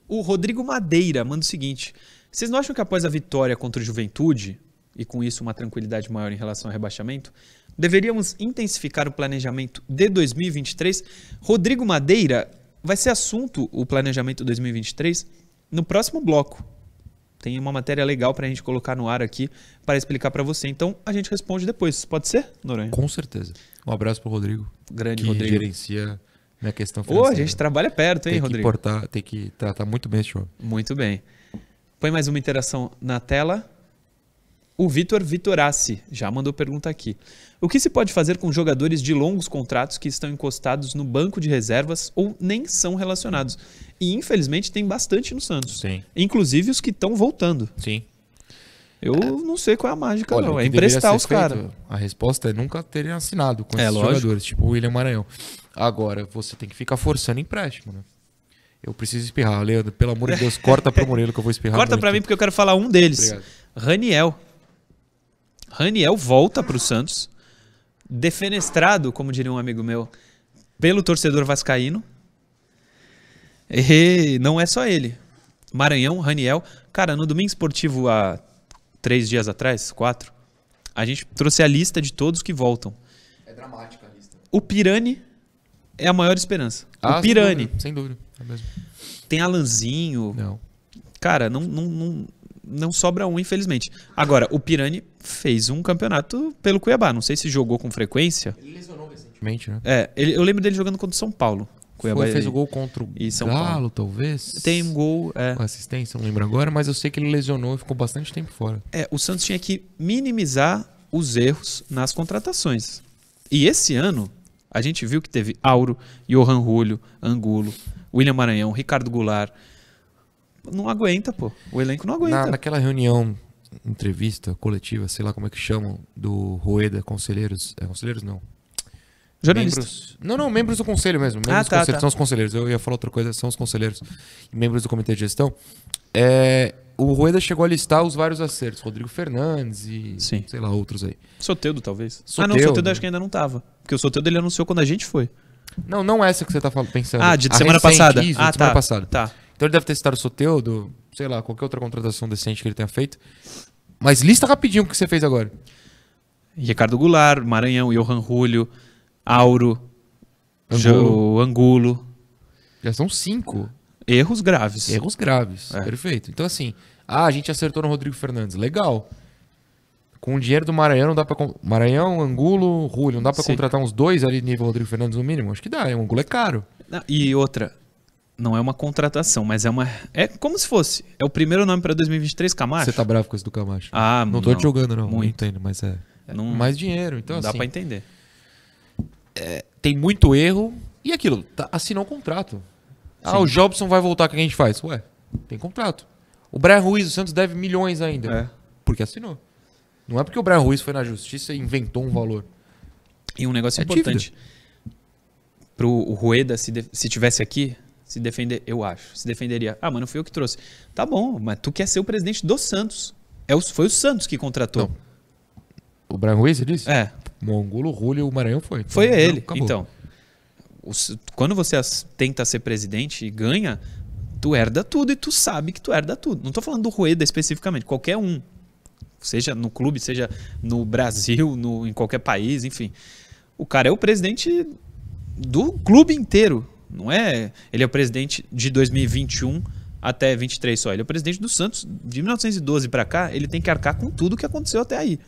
O Rodrigo Madeira manda o seguinte: vocês não acham que após a vitória contra o Juventude, e com isso uma tranquilidade maior em relação ao rebaixamento, deveríamos intensificar o planejamento de 2023? Rodrigo Madeira, vai ser assunto o planejamento 2023 no próximo bloco. Tem uma matéria legal para a gente colocar no ar aqui para explicar para você. Então a gente responde depois. Pode ser, Noronha? Com certeza. Um abraço pro Rodrigo. Grande que Rodrigo. Gerencia minha questão financeira. A gente trabalha perto, hein, Rodrigo? Tem que tratar muito bem esse show. Muito bem. Põe mais uma interação na tela. O Vitor Vitorassi já mandou pergunta aqui. O que se pode fazer com jogadores de longos contratos que estão encostados no banco de reservas ou nem são relacionados? E infelizmente tem bastante no Santos. Sim. Inclusive os que estão voltando. Sim. Eu não sei qual é a mágica, Olha, não. o É que deveria emprestar ser os caras. feito, a resposta é nunca terem assinado com É, esses lógico. jogadores, tipo o William Maranhão. Agora, você tem que ficar forçando empréstimo, né? Eu preciso espirrar, Leandro. Pelo amor de Deus, corta pro Murilo que eu vou espirrar. Corta muito. pra mim porque eu quero falar um deles. Obrigado. Raniel. Raniel volta pro Santos, defenestrado, como diria um amigo meu, pelo torcedor vascaíno. E não é só ele. Maranhão, Raniel. Cara, no Domingo Esportivo há 3 dias atrás, 4, a gente trouxe a lista de todos que voltam. É dramática a lista. O Pirani é a maior esperança. Ah, o Pirani. Sem dúvida. É mesmo. Tem Alanzinho. Não. Cara, não sobra um, infelizmente. Agora, o Pirani fez um campeonato pelo Cuiabá. Não sei se jogou com frequência. Ele lesionou recentemente, né? Eu lembro dele jogando contra o São Paulo. Cuiabá Fez o gol contra o e São Galo, Paulo. talvez. Tem um gol. Com assistência, não lembro agora, mas eu sei que ele lesionou e ficou bastante tempo fora. O Santos tinha que minimizar os erros nas contratações. E esse ano, a gente viu que teve Auro, Johan Julio, Angulo, William Maranhão, Ricardo Goulart. Não aguenta, pô. O elenco não aguenta. Naquela reunião, entrevista coletiva, sei lá como é que chamam, do Rueda, conselheiros. Conselheiros não. Jornalista. Membros do conselho mesmo. Membros do conselho, são os conselheiros. Eu ia falar outra coisa, são os conselheiros. E membros do comitê de gestão. O Rueda chegou a listar os vários acertos. Rodrigo Fernandes e Sim. sei lá, outros aí. Soteldo, talvez. Soteldo, não, o Soteldo acho que ainda não tava. Porque o Soteldo ele anunciou quando a gente foi. Não essa que você tá pensando. De semana passada. Isso, de semana passada. Tá. Então ele deve ter citado o Soteldo, sei lá, qualquer outra contratação decente que ele tenha feito. Mas lista rapidinho o que você fez agora. Ricardo Goulart, Maranhão, Johan Julio, Auro, Angulo. Já são 5. Erros graves. Erros graves, perfeito. Então assim, a gente acertou no Rodrigo Fernandes, legal. Com o dinheiro do Maranhão, não dá pra... Maranhão, Angulo, Julio, não dá pra contratar uns 2 ali nível Rodrigo Fernandes no mínimo? Acho que dá, o Angulo é caro. E outra, não é uma contratação, mas é como se fosse. É o primeiro nome pra 2023, Camacho. Você tá bravo com isso do Camacho? Não tô te jogando não, muito. não entendo, mas mais dinheiro, então não assim... dá pra entender. Tem muito erro e aquilo, assinou um contrato. O Jobson vai voltar, o que a gente faz? Ué, tem contrato. O Brian Ruiz, o Santos deve milhões ainda. Porque assinou. Não é porque o Brian Ruiz foi na justiça e inventou um valor. E um negócio importante. Pro Rueda, se tivesse aqui, se defender, eu acho, se defenderia. Mas não fui eu que trouxe. Tá bom, mas tu quer ser o presidente do Santos. Foi o Santos que contratou. Não. O Brian Ruiz, você disse? O Angulo, o Julio e o Maranhão foi. Foi ele. Então, quando você tenta ser presidente e ganha, tu herda tudo e tu sabe que tu herda tudo. Não tô falando do Rueda especificamente, qualquer um. Seja no clube, seja no Brasil, em qualquer país, enfim. O cara é o presidente do clube inteiro. Não é? Ele é o presidente de 2021 até 23 só. Ele é o presidente do Santos. De 1912 para cá, ele tem que arcar com tudo que aconteceu até aí.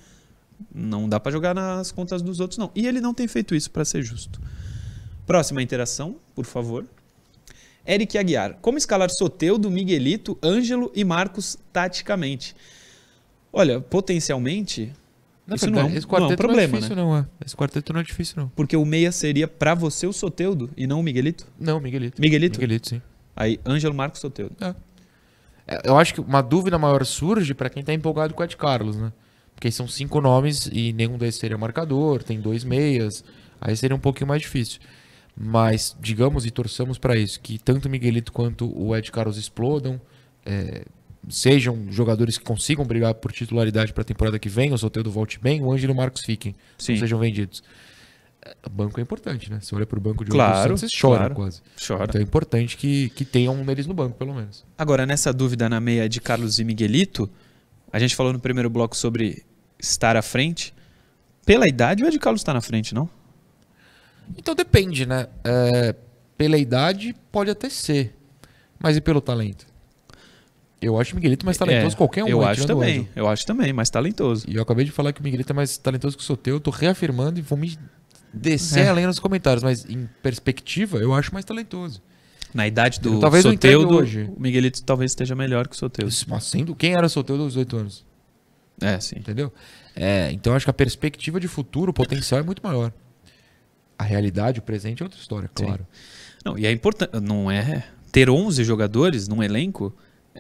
Não dá para jogar nas contas dos outros, não. E ele não tem feito isso, para ser justo. Próxima interação, por favor. Eric Aguiar. Como escalar Soteldo, Miguelito, Ângelo e Marcos taticamente? Olha, potencialmente, isso não é um problema, não é difícil, né? Esse quarteto não é difícil, não. Porque o meia seria para você o Soteldo e não o Miguelito? Não, Miguelito. Miguelito? Miguelito, sim. Aí, Ângelo, Marcos, Soteldo. Eu acho que uma dúvida maior surge para quem tá empolgado com o Ed Carlos, né? Porque são 5 nomes e nenhum desses seria marcador, tem 2 meias, aí seria um pouquinho mais difícil. Mas, digamos e torçamos para isso, que tanto o Miguelito quanto o Ed Carlos explodam, sejam jogadores que consigam brigar por titularidade para a temporada que vem, o Soteldo volte bem, o Ângelo e o Marcos fiquem, não sejam vendidos. O banco é importante, né? Você olha pro banco de outros Santos, você chora quase. Chora. Então é importante que tenha um deles no banco, pelo menos. Agora, nessa dúvida na meia de Carlos e Miguelito, a gente falou no primeiro bloco sobre estar à frente. Pela idade, o Ed Carlos está na frente, não? Então depende, né? Pela idade, pode até ser. Mas e pelo talento? Eu acho o Miguelito mais talentoso que qualquer um. Eu acho também, mais talentoso. E eu acabei de falar que o Miguelito é mais talentoso que o Soteldo. Eu tô reafirmando e vou me descer além nos comentários. Mas em perspectiva, eu acho mais talentoso. Na idade do talvez Soteldo, hoje. O Miguelito talvez esteja melhor que o Soteldo. Mas sendo quem era o Soteldo aos 18 anos? Sim. Entendeu? Então eu acho que a perspectiva de futuro, o potencial é muito maior. A realidade, o presente é outra história, claro. Não, e é importante, não é ter 11 jogadores num elenco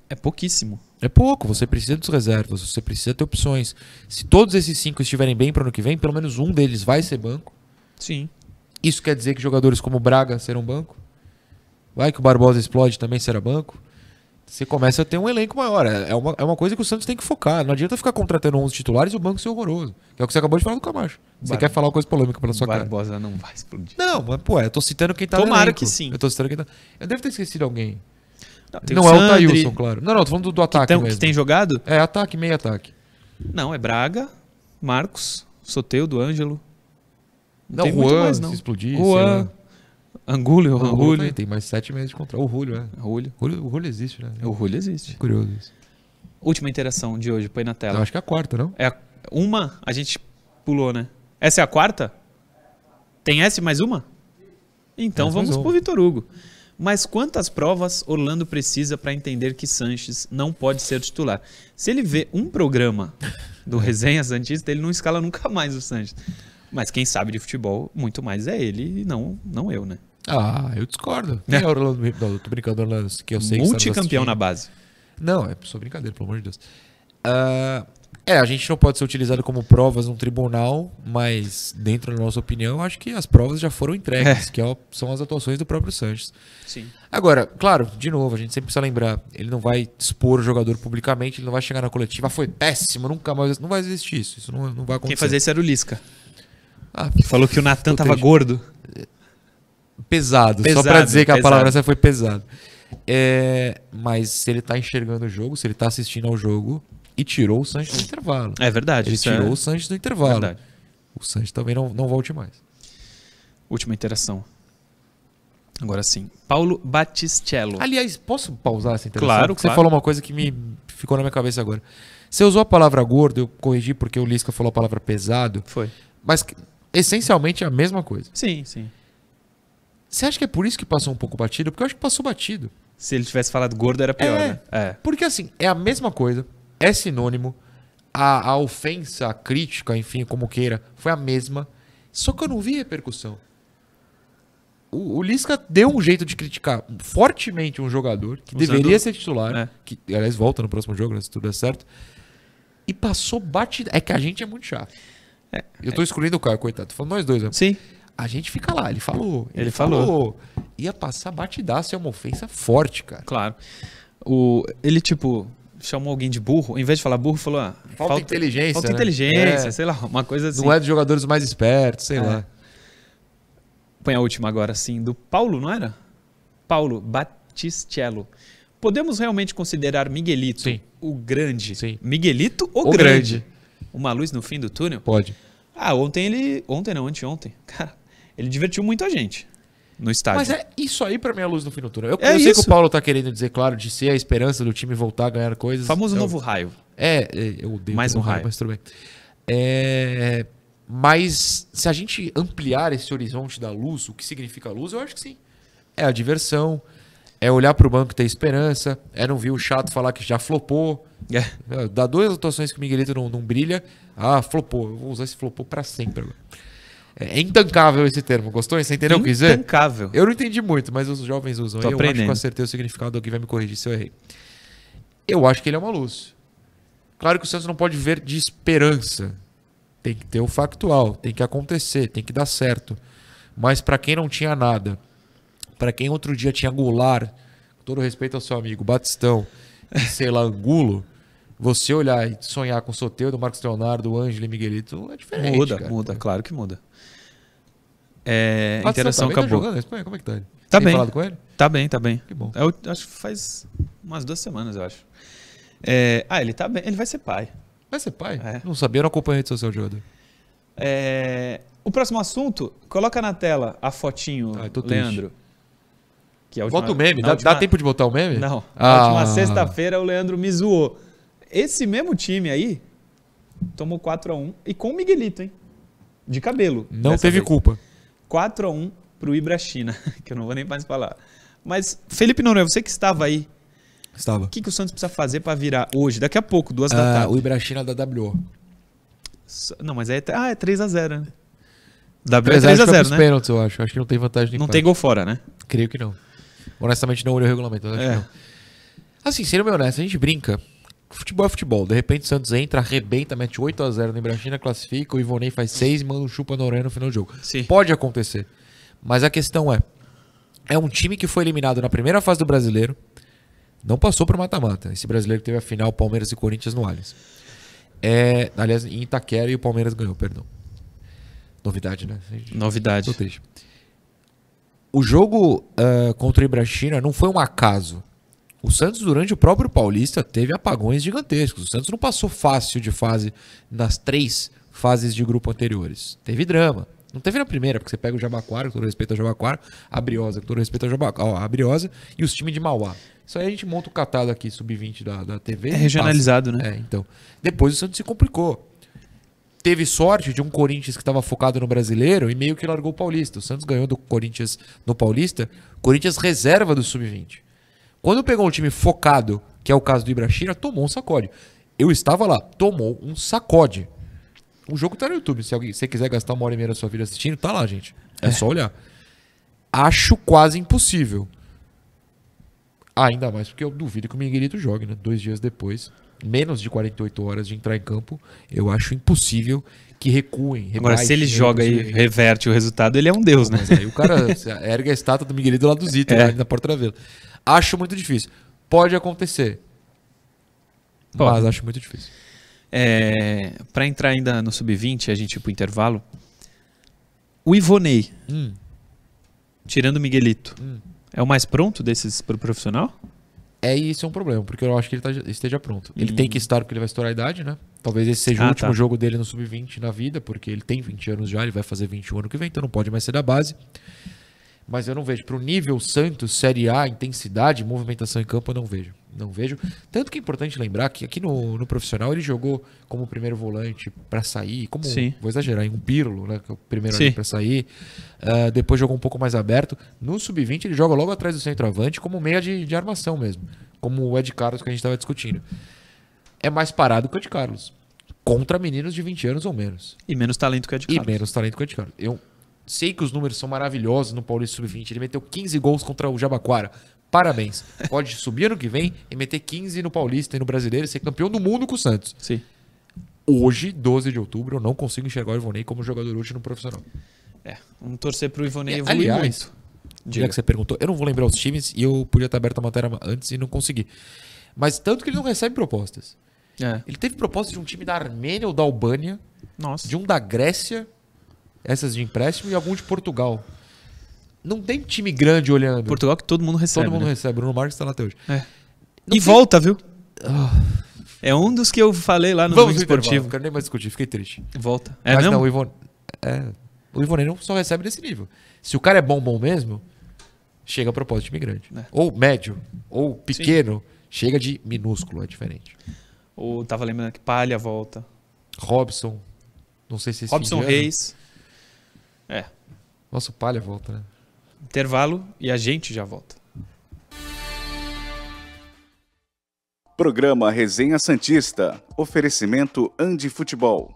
é pouquíssimo. É pouco, você precisa dos reservas, você precisa ter opções. Se todos esses 5 estiverem bem para o ano que vem, pelo menos um deles vai ser banco. Sim. Isso quer dizer que jogadores como o Braga serão banco? Vai que o Barbosa explode também será banco? Você começa a ter um elenco maior. É uma coisa que o Santos tem que focar. Não adianta ficar contratando 11 titulares e o banco ser horroroso. Que é o que você acabou de falar do Camacho. Você quer falar uma coisa polêmica pela sua cara. Barbosa não vai explodir. Não, mas eu tô citando quem tá no Tomara elenco. que sim. Eu tô citando quem tá... Eu devo ter esquecido alguém. Não Não é o Thailson, claro. Não, tô falando do ataque mesmo. Que tem jogado? Ataque, meio ataque. Não, é Braga, Marcos, Soteldo, Ângelo. Não, tem muito Juan, mais, não. se explodir. Juan, Angúlio, O Julio. tem mais 7 meses de contrato. O Julio, é. Julio. O Julio existe, né? O Julio existe. Curioso isso. Última interação de hoje, põe na tela. Eu acho que é a quarta, não? É uma, a gente pulou, né? Essa é a quarta? Tem essa e mais uma? Então Essa mais vamos uma. pro Vitor Hugo. Mas quantas provas Orlando precisa para entender que Sanches não pode ser titular? Se ele vê um programa do Resenha Santista, ele não escala nunca mais o Sanches. Mas quem sabe de futebol, muito mais é ele e não eu, né? Ah, eu discordo. Quem é Orlando? Não, eu tô brincando, Orlando, que eu sei que Multicampeão na base. Não, é só brincadeira, pelo amor de Deus. A gente não pode ser utilizado como provas num tribunal, mas dentro da nossa opinião, acho que as provas já foram entregues, que são as atuações do próprio Sanches. Sim. Agora, claro, de novo, a gente sempre precisa lembrar, ele não vai expor o jogador publicamente, ele não vai chegar na coletiva, foi péssimo, nunca mais, não vai existir isso, isso não vai acontecer. Quem fazia isso era o Lisca. Ah, Que falou que o Natan tô tava triste. gordo. Pesado, só Pesado, pra dizer que a pesado. palavra essa foi pesado. Mas se ele tá enxergando o jogo, se ele tá assistindo ao jogo, e tirou o Sanches do intervalo. É verdade. Ele isso tirou é o Sanches do intervalo. verdade. O Sanches também não volte mais. Última interação. Agora sim. Paulo Batistello. Aliás, posso pausar essa interação? Claro, Porque claro. Você falou uma coisa que me ficou na minha cabeça agora. Você usou a palavra gordo, eu corrigi porque o Lisca falou a palavra pesado, Foi. mas essencialmente é a mesma coisa. Sim, sim. Você acha que é por isso que passou um pouco batido? Porque eu acho que passou batido. Se ele tivesse falado gordo, era pior, né? É. Porque assim, é a mesma coisa, é sinônimo, a ofensa, a crítica, enfim, como queira, foi a mesma, só que eu não vi repercussão. O Lisca deu um jeito de criticar fortemente um jogador que Usando- deveria ser titular, É. que aliás volta no próximo jogo, né, se tudo der certo, e passou batido. É que a gente é muito chato. Eu tô excluindo o Caio, coitado, tô falando nós dois, né? Sim. A gente fica lá, ele falou. Ele falou. Ia passar batidaço, é uma ofensa forte, cara. Claro. Ele, tipo, chamou alguém de burro. Em vez de falar burro, falou... Falta inteligência, Falta né? inteligência, É. sei lá, uma coisa assim. Não é dos jogadores mais espertos, sei lá. Põe a última agora, sim, do Paulo, não era? Paulo Batistello. Podemos realmente considerar Miguelito Sim. o grande? Sim. Miguelito O grande? grande. Uma luz no fim do túnel? Pode. Anteontem. Cara, ele divertiu muito a gente no estádio. Mas é isso aí pra mim é a luz no fim do túnel. Eu É sei que isso. o Paulo tá querendo dizer, claro, de ser a esperança do time voltar a ganhar coisas. Famoso É o- novo raio. Eu odeio Mais o um raio. mas tudo bem. Mas se a gente ampliar esse horizonte da luz, o que significa luz, eu acho que sim. É a diversão, é olhar pro banco e ter esperança, é não ver o chato falar que já flopou. Dá 2 atuações que o Miguelito não brilha. Ah, flopou. Eu vou usar esse flopou pra sempre agora. É intancável esse termo. Gostou? Você entendeu o que quis dizer? Intancável. Eu não entendi muito, mas os jovens usam. Tô Eu acho que aprendendo. eu acertei o significado, alguém vai me corrigir se eu errei. Eu acho que ele é uma luz. Claro que o Santos não pode viver de esperança. Tem que ter o factual, tem que acontecer, tem que dar certo. Mas pra quem não tinha nada, pra quem outro dia tinha Goulart, com todo respeito ao seu amigo Batistão, e sei lá, Angulo, você olhar e sonhar com o Soteldo, Marcos Leonardo, Ângelo e Miguelito é diferente. Muda, cara. claro que muda. Batistão Interação também tá acabou. jogando na Espanha? Como é que tá ele? Tá Tem bem. falado com ele? Tá bem. Que bom. Eu acho que faz umas 2 semanas, eu acho. Ele tá bem. Ele vai ser pai. Vai ser pai? É. Não sabia, eu não acompanho a rede social do jogador. O próximo assunto, coloca na tela a fotinho, Tô triste. Leandro. Que é a última- Bota o meme, na dá última- tempo de botar o meme? Não. Na última Ah. sexta-feira o Leandro me zoou. Esse mesmo time aí tomou 4-1 e com o Miguelito, hein? De cabelo. Não dessa teve vez. culpa. 4-1 pro Ibrachina, que eu não vou nem mais falar. Mas, Felipe Noronha, você que estava aí, Estava. o que o Santos precisa fazer para virar hoje, daqui a pouco, 2 da tarde? O Ibrachina da WO. Não, mas é 3x0, né? W é 3x0, 3x0, né? pênaltis, eu acho. Acho que não tem vantagem de Não empate. tem gol fora, né? Creio que não. Honestamente, não olhei o regulamento. Acho que não. Assim, sendo bem honesto, a gente brinca. Futebol é futebol. De repente o Santos entra, arrebenta, mete 8x0 no Ibrachina, classifica, o Ivonei faz 6 e manda um chupa no Noronha no final do jogo. Sim. Pode acontecer. Mas a questão é um time que foi eliminado na primeira fase do Brasileiro, não passou pro mata-mata. Esse brasileiro teve a final Palmeiras e Corinthians no Allianz. Aliás, em Itaquera e o Palmeiras ganhou, perdão. Novidade, né? Novidade. Tô triste. O jogo contra o Ibrachina não foi um acaso. O Santos, durante o próprio Paulista, teve apagões gigantescos. O Santos não passou fácil de fase nas 3 fases de grupo anteriores. Teve drama. Não teve na primeira, porque você pega o Jabaquara, com todo respeito ao Jabaquara, a Briosa, com todo respeito ao Jabaquara, a Briosa, e os times de Mauá. Isso aí a gente monta o catado aqui, sub-20 da TV. É regionalizado, né? Então. Depois o Santos se complicou. Teve sorte de um Corinthians que estava focado no Brasileiro e meio que largou o Paulista. O Santos ganhou do Corinthians no Paulista, Corinthians reserva do sub-20. Quando pegou um time focado, que é o caso do Ibrachina, tomou um sacode. Eu estava lá, tomou um sacode. O jogo tá no YouTube. Se você quiser gastar 1h30 da sua vida assistindo, tá lá, gente. É só olhar. Acho quase impossível. Ainda mais porque eu duvido que o Miguelito jogue, né? 2 dias depois, menos de 48 horas de entrar em campo, eu acho impossível que recuem. Agora, se ele joga e reverte o resultado, ele é um deus, né? Mas aí o cara ergue a estátua do Miguelito lá do Zito, lá na Porta da Vila. Acho muito difícil. Pode acontecer. Mas acho muito difícil. Para entrar ainda no sub-20, a gente ir pro intervalo. O Ivonei, tirando o Miguelito, é o mais pronto desses pro profissional? Isso é um problema, porque eu acho que ele esteja pronto. Ele tem que estar porque ele vai estourar a idade, né? Talvez esse seja o último jogo dele no sub-20 na vida, porque ele tem 20 anos já, ele vai fazer 21 ano que vem, então não pode mais ser da base. Mas eu não vejo. Pro nível Santos, Série A, intensidade, movimentação em campo, eu não vejo. Não vejo. Tanto que é importante lembrar que aqui no profissional ele jogou como primeiro volante para sair, como, vou exagerar, em um Pirlo, né, que é o primeiro ali para sair. Depois jogou um pouco mais aberto. No sub-20 ele joga logo atrás do centroavante como meia de armação mesmo. Como o Ed Carlos que a gente estava discutindo. É mais parado que o Ed Carlos. Contra meninos de 20 anos ou menos. E menos talento que o Ed Carlos. E menos talento que o Ed Carlos. Eu sei que os números são maravilhosos no Paulista Sub-20. Ele meteu 15 gols contra o Jabaquara. Parabéns. Pode subir ano que vem e meter 15 no Paulista e no Brasileiro e ser campeão do mundo com o Santos. Sim. Hoje, 12 de outubro, eu não consigo enxergar o Ivonei como jogador útil no profissional. Vamos torcer pro Ivonei evoluir muito. Já que você perguntou, eu não vou lembrar os times e eu podia estar aberto a matéria antes e não consegui. Mas tanto que ele não recebe propostas. Ele teve proposta de um time da Armênia ou da Albânia, de um da Grécia, essas de empréstimo, e algum de Portugal. Não tem time grande olhando. Portugal que todo mundo recebe. Todo mundo recebe. Bruno Marques está lá até hoje. E volta, viu? É um dos que eu falei lá no Domingo Esportivo. Não quero nem mais discutir, fiquei triste. Volta. Mas mesmo? não, o Ivonei não só recebe desse nível. Se o cara é bom mesmo, chega a proposta de time grande. Ou médio, ou pequeno, chega de minúsculo, é diferente. Ou tava lembrando que Palha volta. Robson, não sei se esse Robson Reis. Nossa, o Palha volta, né? Intervalo e a gente já volta. Programa Resenha Santista. Oferecimento Andi Futebol.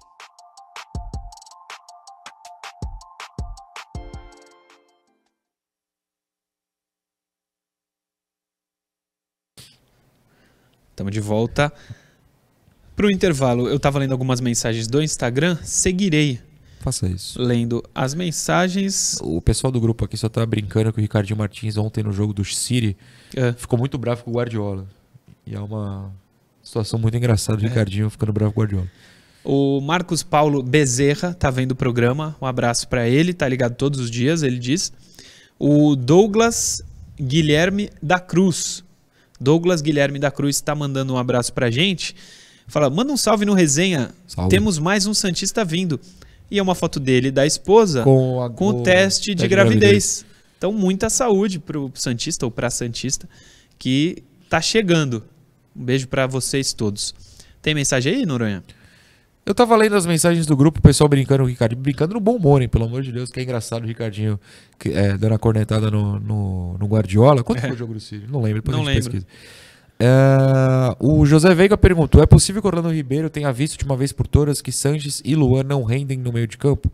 Estamos de volta para o intervalo. Eu estava lendo algumas mensagens do Instagram. Seguirei. Faça isso. Lendo as mensagens. O pessoal do grupo aqui só tá brincando que o Ricardinho Martins ontem no jogo do City ficou muito bravo com o Guardiola. E é uma situação muito engraçada do Ricardinho ficando bravo com o Guardiola. O Marcos Paulo Bezerra tá vendo o programa. Um abraço para ele, tá ligado todos os dias, ele diz. O Douglas Guilherme da Cruz. Douglas Guilherme da Cruz tá mandando um abraço pra gente. Fala, manda um salve no Resenha. Salve. Temos mais um Santista vindo. E é uma foto dele e da esposa com o teste de gravidez. Então, muita saúde pro Santista ou pra Santista que tá chegando. Um beijo pra vocês todos. Tem mensagem aí, Noronha? Eu tava lendo as mensagens do grupo, o pessoal brincando com o Ricardinho. Brincando no bom humor, hein? Pelo amor de Deus, que é engraçado o Ricardinho dando a cornetada no Guardiola. Quanto foi o jogo do City? Não lembro, depois não a gente lembro. pesquisa. O José Veiga perguntou: é possível que Orlando Ribeiro tenha visto de uma vez por todas que Sanches e Luan não rendem no meio de campo?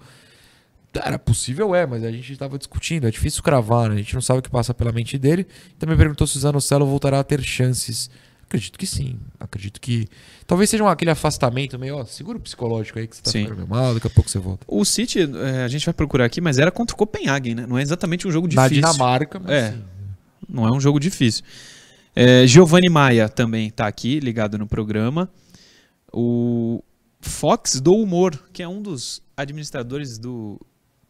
Cara, possível mas a gente estava discutindo, é difícil cravar, né? A gente não sabe o que passa pela mente dele. Também perguntou se o Zanocelo voltará a ter chances. Acredito que sim, acredito que talvez seja aquele afastamento meio, segura o psicológico aí que você tá ficando meio mal, daqui a pouco você volta. O City, a gente vai procurar aqui, mas era contra o Copenhagen, né? Não é exatamente um jogo difícil. Na Dinamarca, mas sim. Não é um jogo difícil. Giovanni Maia também está aqui, ligado no programa. O Fox do Humor, que é um dos administradores do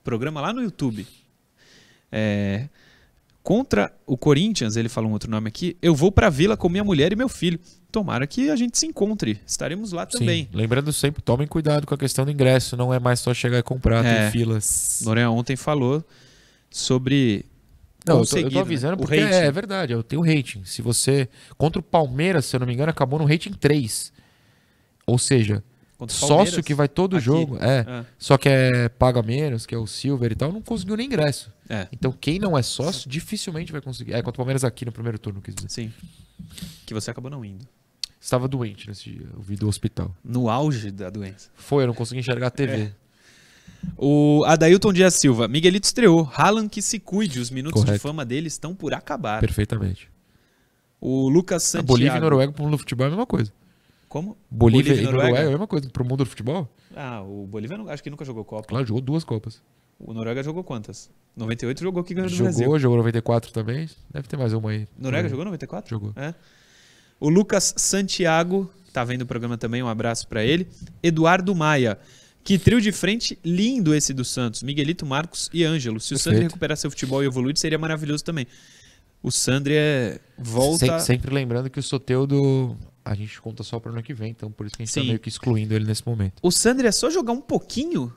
programa lá no YouTube. Contra o Corinthians, ele fala um outro nome aqui, eu vou pra Vila com minha mulher e meu filho. Tomara que a gente se encontre. Estaremos lá também. Sim. Lembrando sempre, tomem cuidado com a questão do ingresso. Não é mais só chegar e comprar, tem filas. Noronha ontem falou sobre... Não, eu tô avisando porque é verdade, eu tenho rating. Se você... Contra o Palmeiras, se eu não me engano, acabou no rating 3. Ou seja, sócio que vai todo jogo, só que paga menos, que é o Silver e tal, não conseguiu nem ingresso. Então quem não é sócio dificilmente vai conseguir. Contra o Palmeiras aqui no primeiro turno, quis dizer. Sim. Que você acabou não indo. Estava doente nesse dia, eu vi do hospital. No auge da doença. Foi, eu não consegui enxergar a TV. O Adailton Dias Silva. Miguelito estreou. Haaland que se cuide. Os minutos de fama dele estão por acabar. Perfeitamente. O Lucas Santiago. Bolívia e Noruega pro mundo do futebol é a mesma coisa. Como? Bolívia e Noruega é a mesma coisa pro mundo do futebol? O Bolívia acho que nunca jogou Copa. Claro, jogou 2 Copas. O Noruega jogou quantas? 98 jogou que ganhou do Brasil. Jogou 94 também. Deve ter mais uma aí. Noruega jogou 94? Jogou. O Lucas Santiago, tá vendo o programa também, um abraço pra ele. Eduardo Maia. Que trio de frente lindo esse do Santos. Miguelito, Marcos e Ângelo. Se o Sandri recuperar seu futebol e evoluir, seria maravilhoso também. O Sandri volta... Sempre lembrando que o Soteldo a gente conta só para o ano que vem, então por isso que a gente tá meio que excluindo ele nesse momento. O Sandri é só jogar um pouquinho?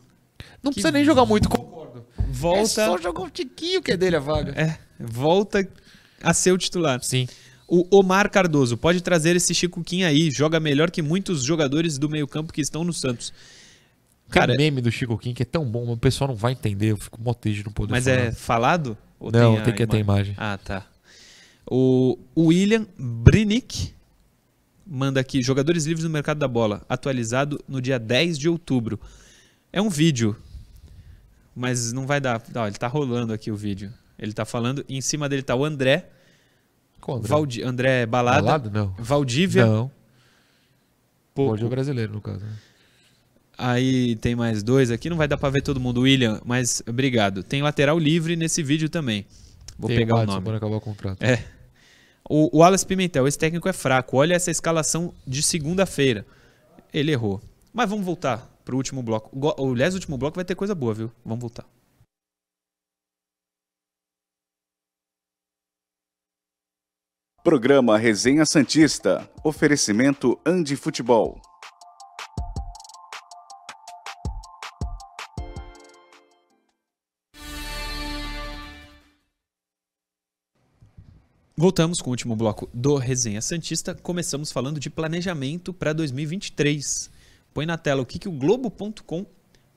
Não precisa nem jogar muito, concordo. Volta... É só jogar um tiquinho que é dele a vaga. Volta a ser o titular. Sim. O Omar Cardoso, pode trazer esse Chico-Quinho aí, joga melhor que muitos jogadores do meio campo que estão no Santos. Cara, o meme do Chico Quinho que é tão bom, o pessoal não vai entender, eu fico mó triste de não poder falar. Mas é falado? Ou não, tem que ter imagem. Ah, tá. O William Brinick manda aqui, jogadores livres no mercado da bola, atualizado no dia 10 de outubro. É um vídeo, mas não vai dar. Não, ele tá rolando aqui o vídeo. Ele tá falando, e em cima dele tá o André. Qual André? André Balada. Balada, não. Valdívia. Não. Pode o brasileiro, no caso, né? Aí tem mais 2 aqui, não vai dar pra ver todo mundo, William, mas obrigado. Tem lateral livre nesse vídeo também. Vou pegar o nome. Quando acabar o contrato. O Wallace Pimentel, esse técnico é fraco. Olha essa escalação de segunda-feira. Ele errou. Mas vamos voltar pro último bloco. Aliás, o último bloco vai ter coisa boa, viu? Vamos voltar. Programa Resenha Santista. Oferecimento Andi Futebol. Voltamos com o último bloco do Resenha Santista. Começamos falando de planejamento para 2023. Põe na tela o que o Globo.com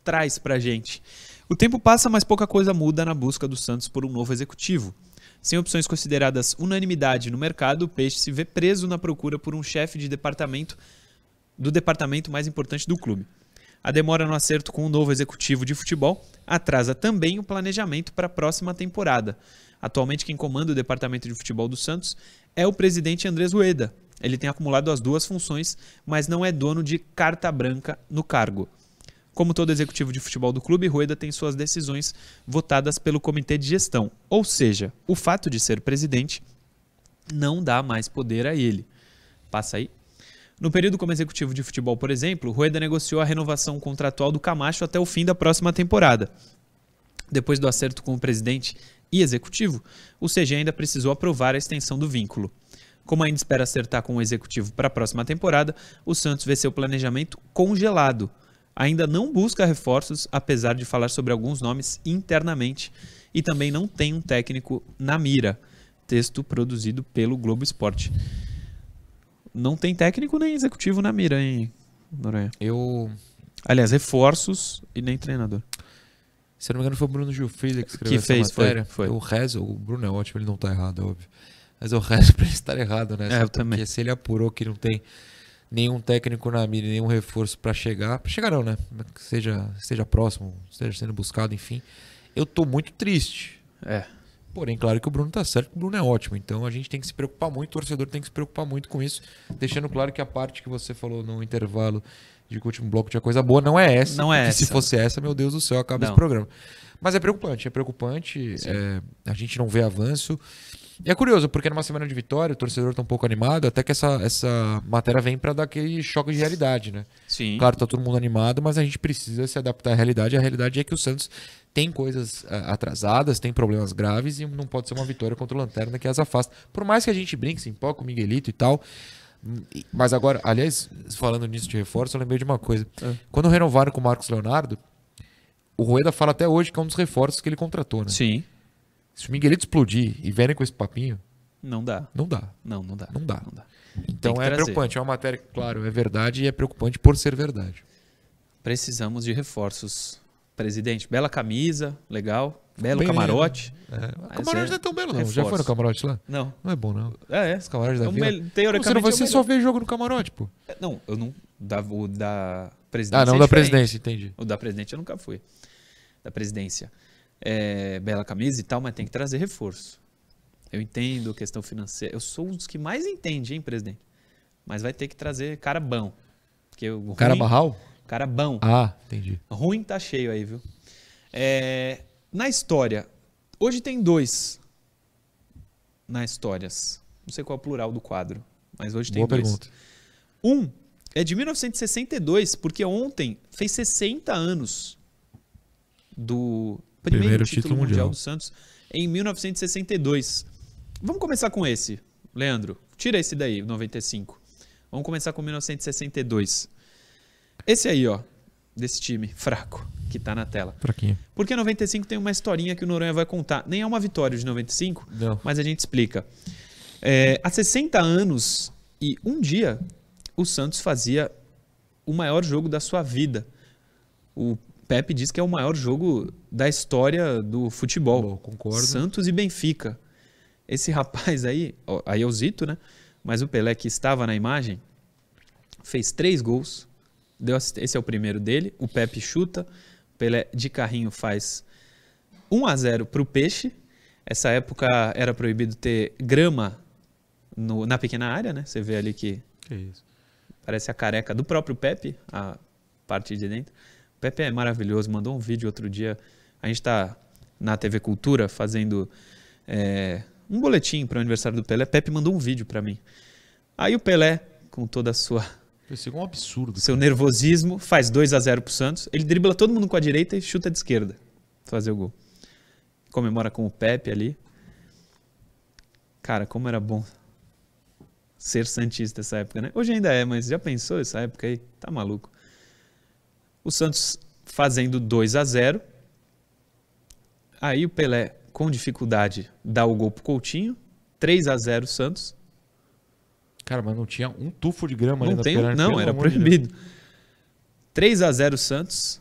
traz pra gente. O tempo passa, mas pouca coisa muda na busca do Santos por um novo executivo. Sem opções consideradas unanimidade no mercado, o Peixe se vê preso na procura por um chefe de departamento do departamento mais importante do clube. A demora no acerto com o novo executivo de futebol atrasa também o planejamento para a próxima temporada. Atualmente quem comanda o departamento de futebol do Santos é o presidente Andrés Rueda. Ele tem acumulado as 2 funções, mas não é dono de carta branca no cargo. Como todo executivo de futebol do clube, Rueda tem suas decisões votadas pelo comitê de gestão. Ou seja, o fato de ser presidente não dá mais poder a ele. Passa aí. No período como executivo de futebol, por exemplo, Rueda negociou a renovação contratual do Camacho até o fim da próxima temporada. Depois do acerto com o presidente e executivo, o CG ainda precisou aprovar a extensão do vínculo. Como ainda espera acertar com o executivo para a próxima temporada, o Santos vê seu planejamento congelado. Ainda não busca reforços, apesar de falar sobre alguns nomes internamente, e também não tem um técnico na mira. Texto produzido pelo Globo Esporte. Não tem técnico nem executivo na mira, hein, Noronha? Aliás, reforços e nem treinador. Se eu não me engano, foi o Bruno Gilfrida que escreveu essa matéria. Foi. Eu rezo, o Bruno é ótimo, ele não tá errado, é óbvio. Mas eu rezo pra ele estar errado, né? Eu também. Porque se ele apurou que não tem nenhum técnico na mira, nenhum reforço pra chegar não, né? Que seja próximo, esteja sendo buscado, enfim. Eu tô muito triste. Porém, claro que o Bruno tá certo, que o Bruno é ótimo. Então a gente tem que se preocupar muito, o torcedor tem que se preocupar muito com isso. Deixando claro que a parte que você falou no intervalo de que o último bloco tinha coisa boa, não é essa. Não é essa. Se fosse essa, meu Deus do céu, acaba esse programa. Mas é preocupante, a gente não vê avanço. E é curioso, porque numa semana de vitória, o torcedor tá um pouco animado, até que essa matéria vem pra dar aquele choque de realidade, né? Sim. Claro, tá todo mundo animado, mas a gente precisa se adaptar à realidade. A realidade é que o Santos tem coisas atrasadas, tem problemas graves e não pode ser uma vitória contra o Lanterna que as afasta. Por mais que a gente brinque, se empolga com o Miguelito e tal. Mas agora, aliás, falando nisso de reforço, eu lembrei de uma coisa. Quando renovaram com o Marcos Leonardo, o Rueda fala até hoje que é um dos reforços que ele contratou, né? Sim. Se o Miguelito explodir e vierem com esse papinho, Não dá. não dá. Não dá. Não dá. Não dá. Então que é trazer. preocupante. É uma matéria que, claro, é verdade e é preocupante por ser verdade. Precisamos de reforços. Presidente, bela camisa, legal. Belo Bem camarote. O Mas camarote não é tão belo, não. Já reforço. foi no camarote lá? Não. Não é bom, não. É. Os camarotes da É o Vila. teoricamente Você é o só melhor. vê jogo no camarote, pô. Não, eu não. O da presidência. Ah, não, é da diferente. presidência, entendi. O da presidente eu nunca fui. Da presidência. Bela camisa e tal, mas tem que trazer reforço. Eu entendo a questão financeira. Eu sou um dos que mais entende, hein, presidente? Mas vai ter que trazer cara bom. Porque o Cara ruim- Barral? Cara bom. Ah, entendi. Ruim tá cheio aí, viu? Na história, hoje tem 2 na histórias. Não sei qual é o plural do quadro, mas hoje tem Boa 2. pergunta. Um é de 1962, porque ontem fez 60 anos do primeiro título mundial do Santos em 1962. Vamos começar com esse, Leandro. Tira esse daí, 95. Vamos começar com 1962. Esse aí, ó, desse time fraco que tá na tela. Fraquinho. Porque 95 tem uma historinha que o Noronha vai contar. Nem é uma vitória de 95, Não. mas a gente explica. Há 60 anos e um dia, o Santos fazia o maior jogo da sua vida. O Pepe diz que é o maior jogo da história do futebol. Bom, concordo. Santos e Benfica. Esse rapaz aí, ó, aí é o Zito, né? Mas o Pelé, que estava na imagem, fez 3 gols. Esse é o primeiro dele. O Pepe chuta. O Pelé de carrinho faz 1-0 para o Peixe. Essa época era proibido ter grama na pequena área, né? Você vê ali que isso? parece a careca do próprio Pepe, a parte de dentro. O Pepe é maravilhoso, mandou um vídeo outro dia. A gente está na TV Cultura fazendo um boletim para o aniversário do Pelé. Pepe mandou um vídeo para mim. Aí o Pelé, com toda a sua Foi um absurdo. seu nervosismo, faz 2-0 pro Santos. Ele dribla todo mundo com a direita e chuta de esquerda pra fazer o gol. Comemora com o Pepe ali. Cara, como era bom ser santista essa época, né? Hoje ainda é, mas já pensou essa época aí? Tá maluco. O Santos fazendo 2-0. Aí o Pelé, com dificuldade, dá o gol pro Coutinho. 3-0 Santos. Cara, mas não tinha um tufo de grama ali Não na tem, perna, não, pelo era amor de Deus. proibido. 3-0 Santos.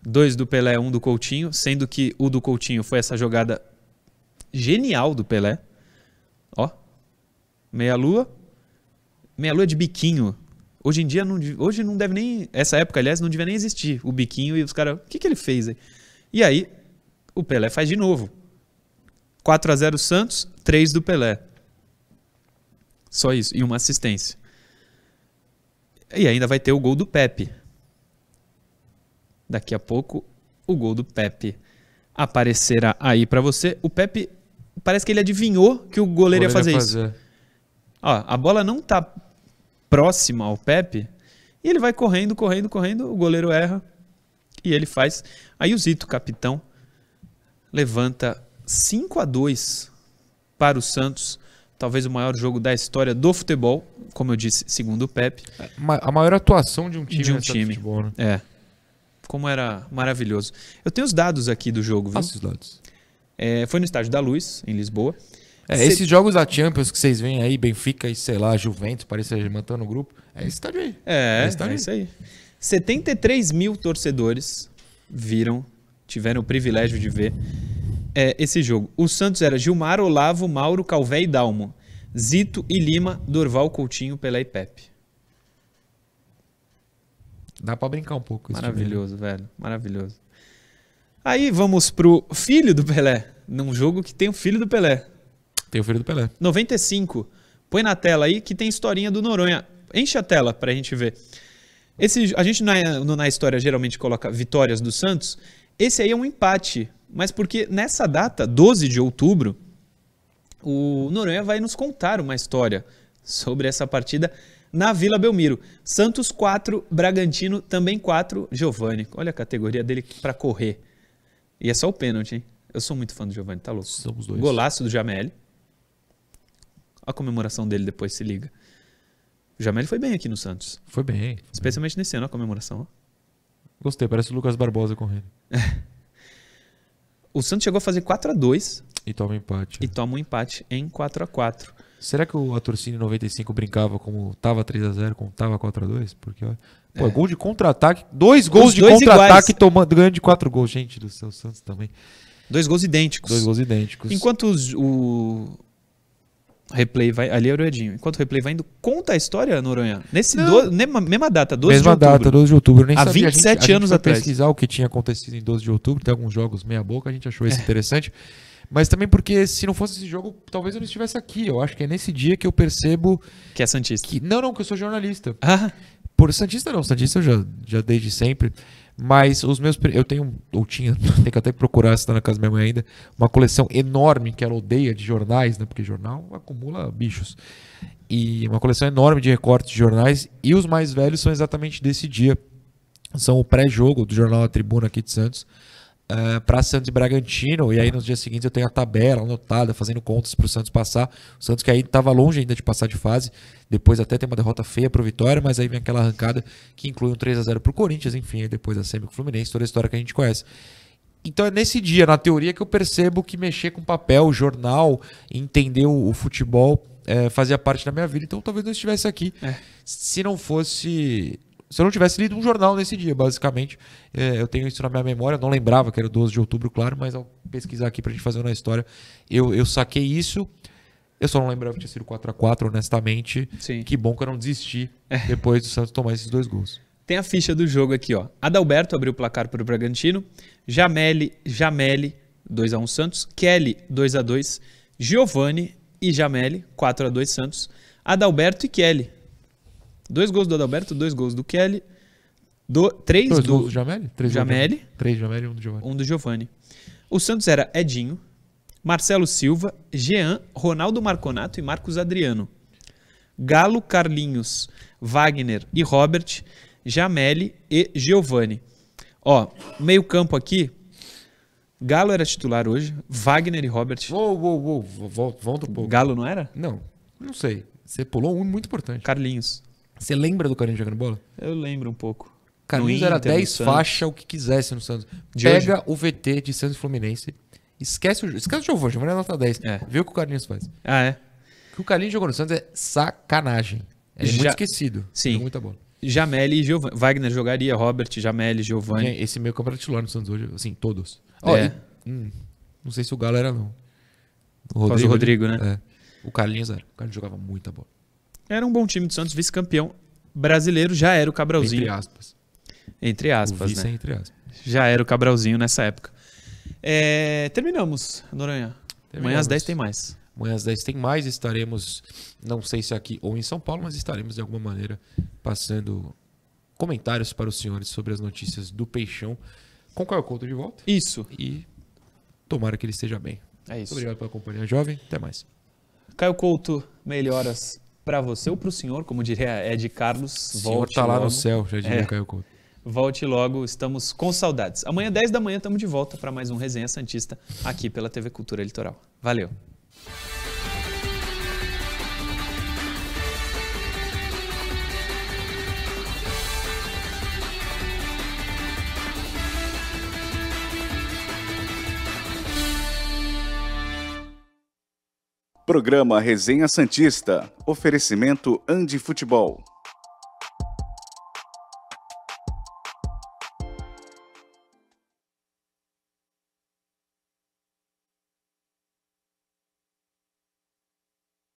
2 do Pelé, 1 do Coutinho, sendo que o do Coutinho foi essa jogada genial do Pelé. Ó, meia-lua de biquinho. Hoje em dia, hoje não deve nem... Essa época, aliás, não devia nem existir o biquinho e os caras... O que ele fez aí? E aí, o Pelé faz de novo. 4-0 Santos, 3 do Pelé. Só isso, e uma assistência. E ainda vai ter o gol do Pepe. Daqui a pouco, o gol do Pepe aparecerá aí pra você. O Pepe, parece que ele adivinhou que o goleiro ia fazer isso. Ó, a bola não tá próxima ao Pepe, e ele vai correndo, o goleiro erra, e ele faz. Aí o Zito, capitão, levanta 5-2 para o Santos. Talvez o maior jogo da história do futebol, como eu disse, segundo o Pepe. A maior atuação de um time De um nessa time. futebol, né? É. Como era maravilhoso. Eu tenho os dados aqui do jogo, viu? Passa os dados. Foi no Estádio da Luz, em Lisboa. Esses jogos da Champions que vocês veem aí, Benfica e, sei lá, Juventus, Paris Saint-Germain no grupo, é esse estádio aí. É estádio isso aí. 73 mil torcedores tiveram o privilégio de ver esse jogo. O Santos era Gilmar, Olavo, Mauro, Calvé e Dalmo. Zito e Lima, Dorval, Coutinho, Pelé e Pepe. Dá pra brincar um pouco. esse time aí. Maravilhoso, velho. Maravilhoso. Aí vamos pro filho do Pelé. Num jogo que tem o filho do Pelé. Tem o filho do Pelé. 95. Põe na tela aí que tem historinha do Noronha. Enche a tela pra gente ver. A gente na história geralmente coloca vitórias do Santos. Esse aí é um empate. Mas porque nessa data, 12 de outubro, O Noronha vai nos contar uma história sobre essa partida na Vila Belmiro. Santos 4, Bragantino também 4, Giovani. Olha a categoria dele para correr. E é só o pênalti, hein? Eu sou muito fã do Giovani, tá louco? Somos dois. Golaço do Jamel. A comemoração dele depois, se liga. O Jamel foi bem aqui no Santos. Foi bem. Especialmente nesse ano, a comemoração. Ó. Gostei, parece o Lucas Barbosa correndo. O Santos chegou a fazer 4-2 E toma empate. e toma um empate em 4-4. Será que a torcida em 95 brincava como tava 3-0, como tava 4-2? Porque, ó, pô, gol de contra-ataque. 2 gols de contra-ataque ganhando de 4 gols. Gente do céu, Santos também. 2 gols idênticos. 2 gols idênticos. Enquanto o replay vai... Ali era o Edinho. Enquanto o replay vai indo, conta a história, Noronha. Mesma data, 12 de Mesma outubro. data, 12 de outubro. Eu nem Há sabia. 27 anos foi atrás. pesquisar o que tinha acontecido em 12 de outubro. Tem alguns jogos meia boca, a gente achou esse interessante. Mas também porque se não fosse esse jogo, talvez eu não estivesse aqui. Eu acho que é nesse dia que eu percebo... Que é Santista. Não, que eu sou jornalista. Ah, Por Santista não, Santista eu já desde sempre. Mas os meus... Eu tenho que até procurar, se tá na casa da minha mãe ainda, uma coleção enorme que ela odeia de jornais, né? Porque jornal acumula bichos. E uma coleção enorme de recortes de jornais. E os mais velhos são exatamente desse dia. São o pré-jogo do jornal A Tribuna aqui de Santos. Para Santos e Bragantino, e aí nos dias seguintes eu tenho a tabela anotada, fazendo contas para o Santos passar. O Santos que aí estava longe ainda de passar de fase, depois até tem uma derrota feia para o Vitória, mas aí vem aquela arrancada que inclui um 3-0 para o Corinthians, enfim, aí depois a semi com o Fluminense, toda a história que a gente conhece. Então é nesse dia, na teoria, que eu percebo que mexer com papel, jornal, entender o futebol fazia parte da minha vida, então talvez não estivesse aqui se eu não tivesse lido um jornal nesse dia, basicamente. Eu tenho isso na minha memória, não lembrava que era 12 de outubro, claro, mas ao pesquisar aqui pra gente fazer uma história, eu saquei isso. Eu só não lembrava que tinha sido 4-4, honestamente. Sim. Que bom que eu não desisti depois do Santos tomar esses 2 gols. tem a ficha do jogo aqui, ó. Adalberto abriu o placar para o Bragantino. Jameli, 2x1 Santos. Kelly, 2x2. Giovani e Jameli, 4x2 Santos. Adalberto e Kelly. 2 gols do Adalberto, 2 gols do Kelly. 3 gols do do Jameli? 3 Jameli. 3 Jameli e 1 do Giovani. 1 do Giovani. O Santos era Edinho, Marcelo Silva, Jean, Ronaldo Marconato e Marcos Adriano. Galo, Carlinhos, Wagner e Robert, Jameli e Giovani. Ó, meio campo aqui, Galo era titular hoje, Wagner e Robert. Volta um pouco. Galo não era? Não sei. Você pulou um muito importante. Carlinhos. Você lembra do Carlinhos jogando bola? Eu lembro um pouco. Carlinhos era 10 faixa, o que quisesse no Santos. Pega o VT de Santos e Fluminense, esquece o Giovani, Giovani é nota 10. Vê o que o Carlinhos faz. Ah, é? O que o Carlinhos jogou no Santos é sacanagem. É muito esquecido. Sim. Jogou muita bola. Jameli e Giovani. Wagner jogaria, Robert, Jameli, Giovani. Esse meio campo era titular no Santos hoje, assim, todos. Não sei se o Galo era, não. O Rodrigo, né? É. O Carlinhos era. O Carlinhos jogava muita bola. Era um bom time do Santos, vice-campeão brasileiro, já era o Cabralzinho. Entre aspas. Entre aspas, o vice né? é entre aspas. Já era o Cabralzinho nessa época. Terminamos, Noronha. Amanhã às 10 tem mais. Amanhã às 10 tem mais. Estaremos, não sei se aqui ou em São Paulo, mas estaremos de alguma maneira passando comentários para os senhores sobre as notícias do Peixão. Com o Caio Couto de volta. Isso. E tomara que ele esteja bem. É isso. Muito obrigado pela companhia, jovem. Até mais. Caio Couto, melhoras para você ou para o senhor, como diria Ed Carlos. O senhor tá lá no céu, já diria Caio Couto. Volte logo, estamos com saudades. Amanhã, 10 da manhã, estamos de volta para mais um Resenha Santista aqui pela TV Cultura Litoral. Valeu! Programa Resenha Santista. Oferecimento Andi Futebol.